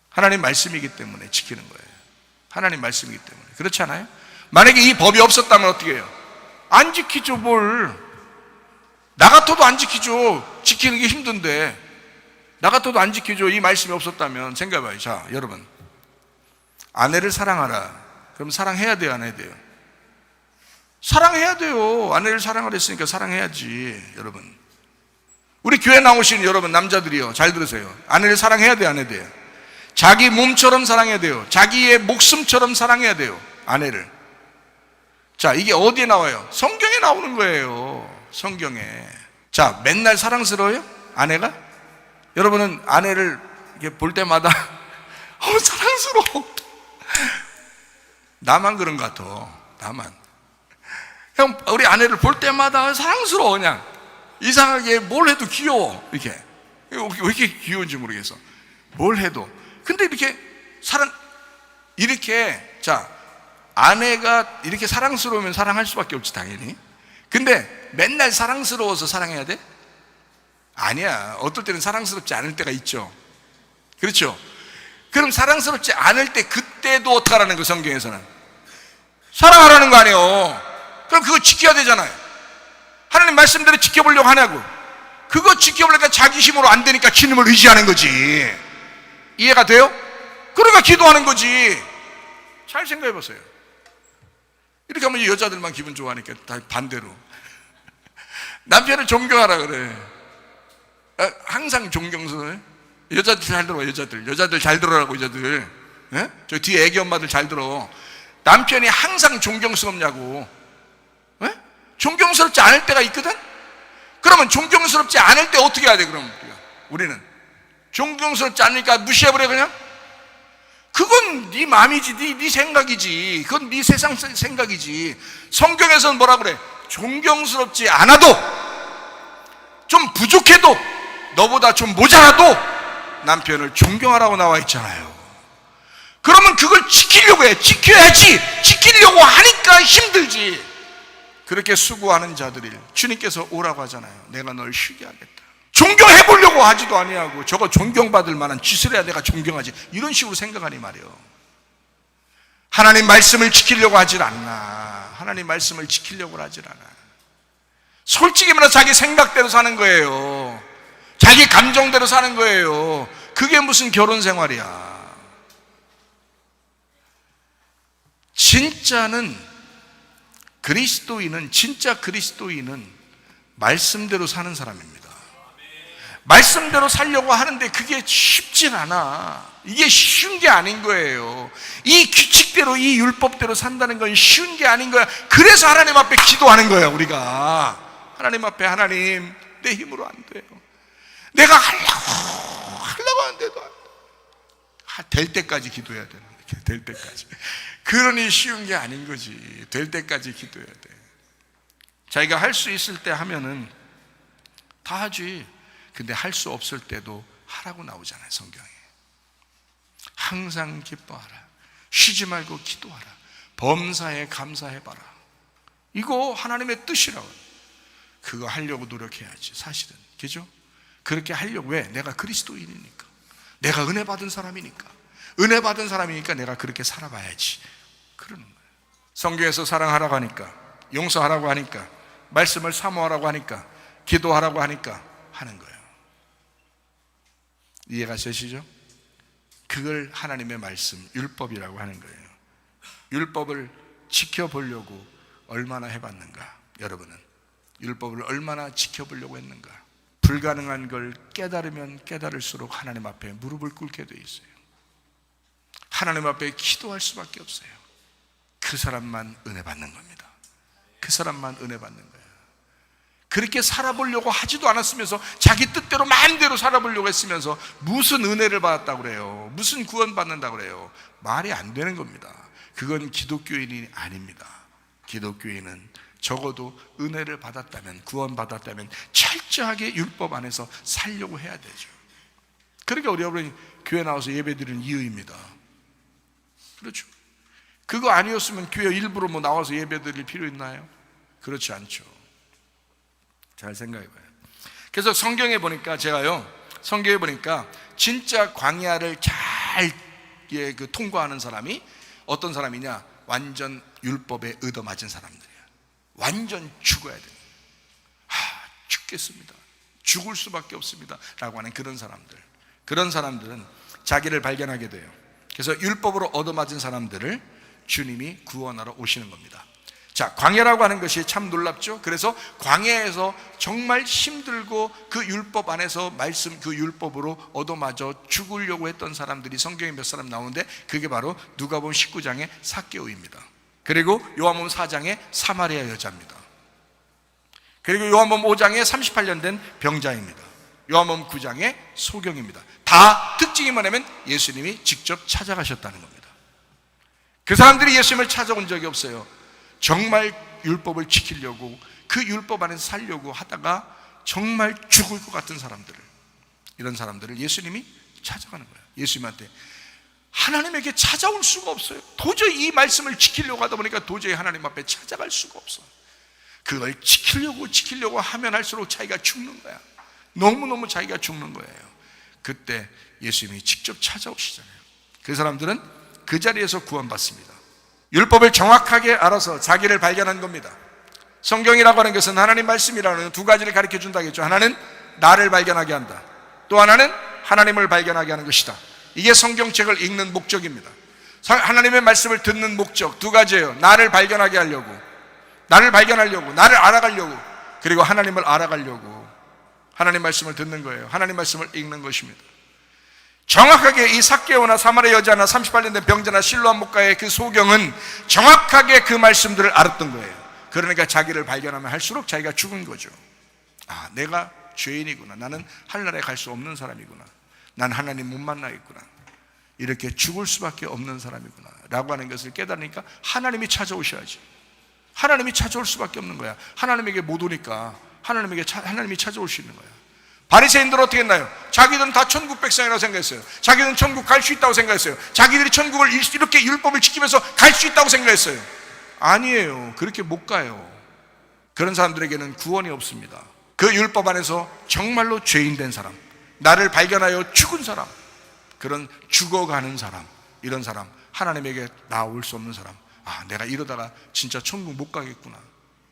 하나님 말씀이기 때문에 지키는 거예요. 하나님 말씀이기 때문에. 그렇지 않아요? 만약에 이 법이 없었다면 어떻게 해요? 안 지키죠. 뭘, 나 같아도 안 지키죠. 지키는 게 힘든데 나 같아도 안 지키죠. 이 말씀이 없었다면. 생각해봐요. 자, 여러분, 아내를 사랑하라. 그럼 사랑해야 돼요, 안 해야 돼요? 사랑해야 돼요. 아내를 사랑하라 했으니까 사랑해야지. 여러분, 우리 교회 나오시는 여러분 남자들이요, 잘 들으세요. 아내를 사랑해야 돼요, 안 해야 돼요? 자기 몸처럼 사랑해야 돼요. 자기의 목숨처럼 사랑해야 돼요, 아내를. 자, 이게 어디에 나와요? 성경에 나오는 거예요, 성경에. 자, 맨날 사랑스러워요? 아내가? 여러분은 아내를 이렇게 볼 때마다 사랑스러워. 나만 그런 것 같아. 나만. 형, 우리 아내를 볼 때마다 사랑스러워. 그냥 이상하게 뭘 해도 귀여워. 이렇게. 왜 이렇게 귀여운지 모르겠어. 뭘 해도. 근데 이렇게 이렇게, 자, 아내가 이렇게 사랑스러우면 사랑할 수밖에 없지, 당연히. 근데 맨날 사랑스러워서 사랑해야 돼? 아니야. 어떨 때는 사랑스럽지 않을 때가 있죠. 그렇죠? 그럼 사랑스럽지 않을 때, 그때도 어떡하라는 거예요, 성경에서는? 사랑하라는 거 아니에요. 그럼 그거 지켜야 되잖아요. 하나님 말씀대로 지켜보려고 하냐고. 그거 지켜보려니까 자기 힘으로 안 되니까 주님을 의지하는 거지. 이해가 돼요? 그러니까 기도하는 거지. 잘 생각해 보세요. 이렇게 하면 여자들만 기분 좋아하니까 다 반대로. 남편을 존경하라 그래. 항상 존경스러워요. 여자들 잘 들어. 여자들 잘 들어라고. 여자들, 예? 저 뒤에 애기 엄마들 잘 들어. 남편이 항상 존경스럽냐고. 예? 존경스럽지 않을 때가 있거든. 그러면 존경스럽지 않을 때 어떻게 해야 돼? 그럼 우리는 존경스럽지 않으니까 무시해버려 그냥? 그건 네 마음이지, 네 생각이지. 그건 네 세상 생각이지. 성경에서는 뭐라 그래? 존경스럽지 않아도, 좀 부족해도, 너보다 좀 모자라도 남편을 존경하라고 나와 있잖아요. 그러면 그걸 지키려고 해. 지켜야지. 지키려고 하니까 힘들지. 그렇게 수고하는 자들이 주님께서 오라고 하잖아요. 내가 널 쉬게 하겠다. 존경해 보려고 하지도 아니하고, 저거 존경받을 만한 짓을 해야 내가 존경하지, 이런 식으로 생각하니 말이에요. 하나님 말씀을 지키려고 하질 않나. 하나님 말씀을 지키려고 하질 않아. 솔직히 말해서 자기 생각대로 사는 거예요. 자기 감정대로 사는 거예요. 그게 무슨 결혼 생활이야. 진짜 그리스도인은 말씀대로 사는 사람입니다. 말씀대로 살려고 하는데 그게 쉽진 않아. 이게 쉬운 게 아닌 거예요. 이 규칙대로, 이 율법대로 산다는 건 쉬운 게 아닌 거야. 그래서 하나님 앞에 기도하는 거야, 우리가. 하나님 앞에, 하나님, 내 힘으로 안 돼요. 내가 하려고 하는데도 안 돼. 될 때까지 기도해야 되는 거야. 될 때까지. 그러니 쉬운 게 아닌 거지. 될 때까지 기도해야 돼. 자기가 할 수 있을 때 하면은 다 하지. 근데 할 수 없을 때도 하라고 나오잖아요, 성경에. 항상 기뻐하라. 쉬지 말고 기도하라. 범사에 감사해봐라. 이거 하나님의 뜻이라고. 그거 하려고 노력해야지, 사실은. 그죠? 그렇게 하려고. 왜? 내가 그리스도인이니까. 내가 은혜 받은 사람이니까. 은혜 받은 사람이니까 내가 그렇게 살아봐야지. 그러는 거예요. 성경에서 사랑하라고 하니까, 용서하라고 하니까, 말씀을 사모하라고 하니까, 기도하라고 하니까 하는 거예요. 이해가 되시죠? 그걸 하나님의 말씀, 율법이라고 하는 거예요. 율법을 지켜보려고 얼마나 해봤는가? 여러분은 율법을 얼마나 지켜보려고 했는가? 불가능한 걸 깨달으면 깨달을수록 하나님 앞에 무릎을 꿇게 돼 있어요. 하나님 앞에 기도할 수밖에 없어요. 그 사람만 은혜 받는 겁니다. 그 사람만 은혜 받는 거예요. 그렇게 살아보려고 하지도 않았으면서 자기 뜻대로 마음대로 살아보려고 했으면서 무슨 은혜를 받았다고 그래요? 무슨 구원 받는다고 그래요? 말이 안 되는 겁니다. 그건 기독교인이 아닙니다. 기독교인은 적어도 은혜를 받았다면, 구원 받았다면 철저하게 율법 안에서 살려고 해야 되죠. 그러니까 우리 여러분이 교회 나와서 예배드리는 이유입니다. 그렇죠? 그거 아니었으면 교회 일부러 나와서 예배드릴 필요 있나요? 그렇지 않죠. 잘 생각해봐요. 그래서 성경에 보니까, 성경에 보니까 진짜 광야를 잘 통과하는 사람이 어떤 사람이냐? 완전 율법에 얻어맞은 사람들이에요. 완전 죽어야 돼요. 죽겠습니다. 죽을 수밖에 없습니다. 라고 하는 그런 사람들은 자기를 발견하게 돼요. 그래서 율법으로 얻어맞은 사람들을 주님이 구원하러 오시는 겁니다. 자, 광야라고 하는 것이 참 놀랍죠. 그래서 광야에서 정말 힘들고 그 율법 안에서 말씀, 그 율법으로 얻어맞아 죽으려고 했던 사람들이 성경에 몇 사람 나오는데 그게 바로 누가복음 19장의 삭개오입니다. 그리고 요한복음 4장의 사마리아 여자입니다. 그리고 요한복음 5장에 38년 된 병자입니다. 요한복음 9장의 소경입니다. 다 특징이 뭐냐면 예수님이 직접 찾아가셨다는 겁니다. 그 사람들이 예수님을 찾아온 적이 없어요. 정말 율법을 지키려고 그 율법 안에서 살려고 하다가 정말 죽을 것 같은 사람들을, 이런 사람들을 예수님이 찾아가는 거예요. 예수님한테 하나님에게 찾아올 수가 없어요. 도저히 이 말씀을 지키려고 하다 보니까 도저히 하나님 앞에 찾아갈 수가 없어요. 그걸 지키려고 하면 할수록 자기가 죽는 거야. 너무너무 자기가 죽는 거예요. 그때 예수님이 직접 찾아오시잖아요. 그 사람들은 그 자리에서 구원받습니다. 율법을 정확하게 알아서 자기를 발견한 겁니다. 성경이라고 하는 것은 하나님 말씀이라는 두 가지를 가르쳐 준다겠죠. 하나는 나를 발견하게 한다. 또 하나는 하나님을 발견하게 하는 것이다. 이게 성경책을 읽는 목적입니다. 하나님의 말씀을 듣는 목적 두 가지예요. 나를 발견하게 하려고, 나를 알아가려고, 그리고 하나님을 알아가려고 하나님 말씀을 듣는 거예요. 하나님 말씀을 읽는 것입니다. 정확하게 이 삭개오나 사마리아 여자나 38년 된 병자나 실로암 목가의 그 소경은 정확하게 그 말씀들을 알았던 거예요. 그러니까 자기를 발견하면 할수록 자기가 죽은 거죠. 아, 내가 죄인이구나. 나는 하늘나라에 갈 수 없는 사람이구나. 난 하나님 못 만나겠구나. 이렇게 죽을 수밖에 없는 사람이구나 라고 하는 것을 깨달으니까 하나님이 찾아오셔야지. 하나님이 찾아올 수밖에 없는 거야. 하나님에게 못 오니까 하나님이 찾아올 수 있는 거야. 바리새인들은 어떻게 했나요? 자기들은 다 천국 백성이라고 생각했어요. 자기들은 천국 갈 수 있다고 생각했어요. 자기들이 천국을 이렇게 율법을 지키면서 갈 수 있다고 생각했어요. 아니에요. 그렇게 못 가요. 그런 사람들에게는 구원이 없습니다. 그 율법 안에서 정말로 죄인 된 사람, 나를 발견하여 죽은 사람, 그런 죽어가는 사람, 이런 사람, 하나님에게 나올 수 없는 사람, 아, 내가 이러다가 진짜 천국 못 가겠구나.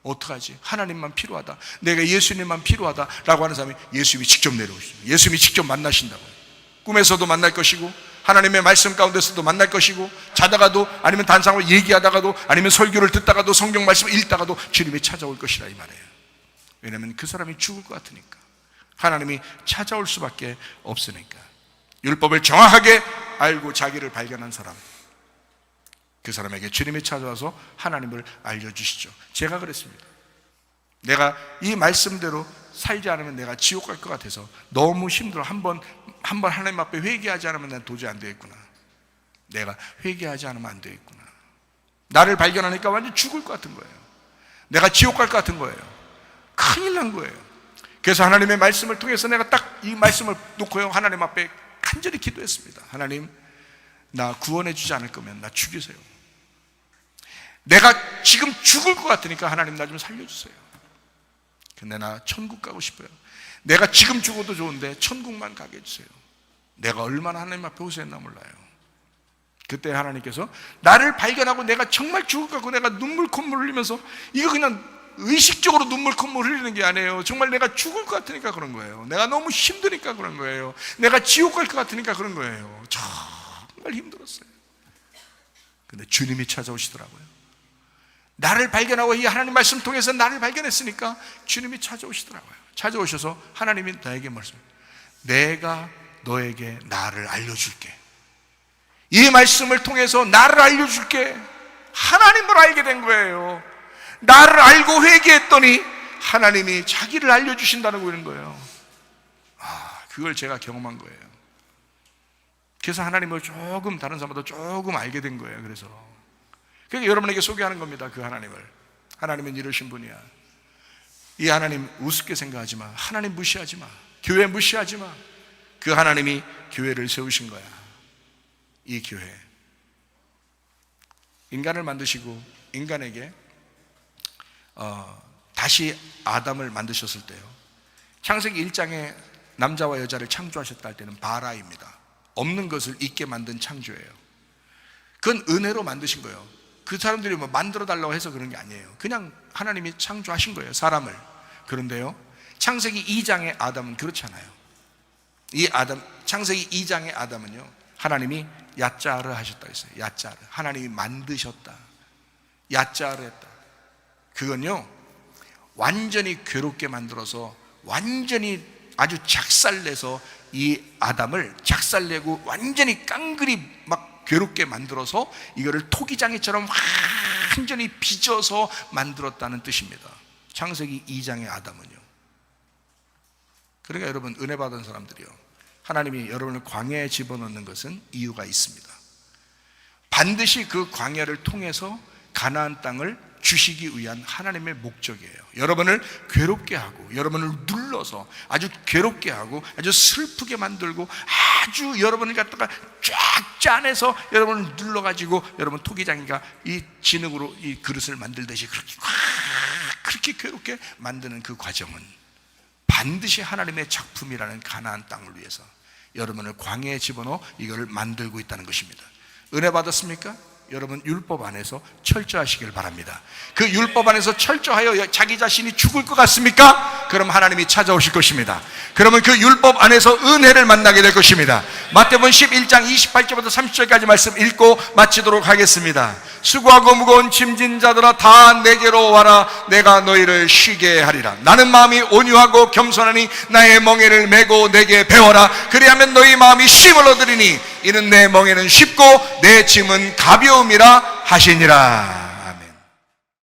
어떡하지? 하나님만 필요하다. 내가 예수님만 필요하다. 라고 하는 사람이 예수님이 직접 내려오십니다. 예수님이 직접 만나신다고요. 꿈에서도 만날 것이고, 하나님의 말씀 가운데서도 만날 것이고, 자다가도, 아니면 단상으로 얘기하다가도, 아니면 설교를 듣다가도, 성경 말씀을 읽다가도 주님이 찾아올 것이라 이 말이에요. 왜냐하면 그 사람이 죽을 것 같으니까. 하나님이 찾아올 수밖에 없으니까. 율법을 정확하게 알고 자기를 발견한 사람, 그 사람에게 주님이 찾아와서 하나님을 알려주시죠. 제가 그랬습니다. 내가 이 말씀대로 살지 않으면 내가 지옥 갈 것 같아서 너무 힘들어. 한번 하나님 앞에 회개하지 않으면 난 도저히 안 되겠구나. 내가 회개하지 않으면 안 되겠구나. 나를 발견하니까 완전 죽을 것 같은 거예요. 내가 지옥 갈 것 같은 거예요. 큰일 난 거예요. 그래서 하나님의 말씀을 통해서 내가 딱 이 말씀을 놓고요, 하나님 앞에 간절히 기도했습니다. 하나님, 나 구원해 주지 않을 거면 나 죽이세요. 내가 지금 죽을 것 같으니까 하나님 나 좀 살려주세요. 근데 나 천국 가고 싶어요. 내가 지금 죽어도 좋은데 천국만 가게 해주세요. 내가 얼마나 하나님 앞에 호소했나 몰라요. 그때 하나님께서 나를 발견하고 내가 정말 죽을 것 같고 내가 눈물 콧물 흘리면서, 이거 그냥 의식적으로 눈물 콧물 흘리는 게 아니에요. 정말 내가 죽을 것 같으니까 그런 거예요. 내가 너무 힘드니까 그런 거예요. 내가 지옥 갈 것 같으니까 그런 거예요. 정말 힘들었어요. 근데 주님이 찾아오시더라고요. 나를 발견하고 이 하나님 말씀 통해서 나를 발견했으니까 주님이 찾아오시더라고요. 찾아오셔서 하나님이 나에게 말씀합니다. 내가 너에게 나를 알려줄게. 이 말씀을 통해서 나를 알려줄게. 하나님을 알게 된 거예요. 나를 알고 회개했더니 하나님이 자기를 알려주신다는 거예요. 아, 그걸 제가 경험한 거예요. 그래서 하나님을 조금 다른 사람보다 조금 알게 된 거예요. 그래서 그러니까 여러분에게 소개하는 겁니다. 그 하나님을. 하나님은 이러신 분이야. 이 하나님 우습게 생각하지 마. 하나님 무시하지 마. 교회 무시하지 마. 그 하나님이 교회를 세우신 거야. 이 교회. 인간을 만드시고 인간에게 다시 아담을 만드셨을 때요, 창세기 1장에 남자와 여자를 창조하셨다 할 때는 바라입니다. 없는 것을 있게 만든 창조예요. 그건 은혜로 만드신 거예요. 그 사람들이 뭐 만들어 달라고 해서 그런 게 아니에요. 그냥 하나님이 창조하신 거예요, 사람을. 그런데요, 창세기 2장의 아담은 그렇지 않아요. 이 아담, 창세기 2장의 아담은요, 하나님이 야짜르 하셨다 했어요. 야짜르. 하나님이 만드셨다. 야짜르 했다. 그건요, 완전히 괴롭게 만들어서 완전히 아주 작살내서 이 아담을 작살내고 완전히 깡그리 막 괴롭게 만들어서 이거를 토기장애처럼 완전히 빚어서 만들었다는 뜻입니다. 창세기 2장의 아담은요. 그러니까 여러분, 은혜 받은 사람들이요, 하나님이 여러분을 광야에 집어넣는 것은 이유가 있습니다. 반드시 그 광야를 통해서 가나안 땅을 주시기 위한 하나님의 목적이에요. 여러분을 괴롭게 하고 여러분을 눌러서 아주 괴롭게 하고 아주 슬프게 만들고 아주 여러분을 갖다가 쫙 짜내서 여러분을 눌러가지고 여러분 토기장이가 이 진흙으로 이 그릇을 만들듯이 그렇게 괴롭게 만드는 그 과정은 반드시 하나님의 작품이라는 가나안 땅을 위해서 여러분을 광야에 집어넣어 이걸 만들고 있다는 것입니다. 은혜 받았습니까? 여러분, 율법 안에서 철저하시길 바랍니다. 그 율법 안에서 철저하여 자기 자신이 죽을 것 같습니까? 그럼 하나님이 찾아오실 것입니다. 그러면 그 율법 안에서 은혜를 만나게 될 것입니다. 마태복음 11장 28절부터 30절까지 말씀 읽고 마치도록 하겠습니다. 수고하고 무거운 짐진 자들아 다 내게로 와라. 내가 너희를 쉬게 하리라. 나는 마음이 온유하고 겸손하니 나의 멍에를 메고 내게 배워라. 그리하면 너희 마음이 쉼을 얻으리니 이는 내 멍에는 쉽고 내 짐은 가벼움이라 하시니라.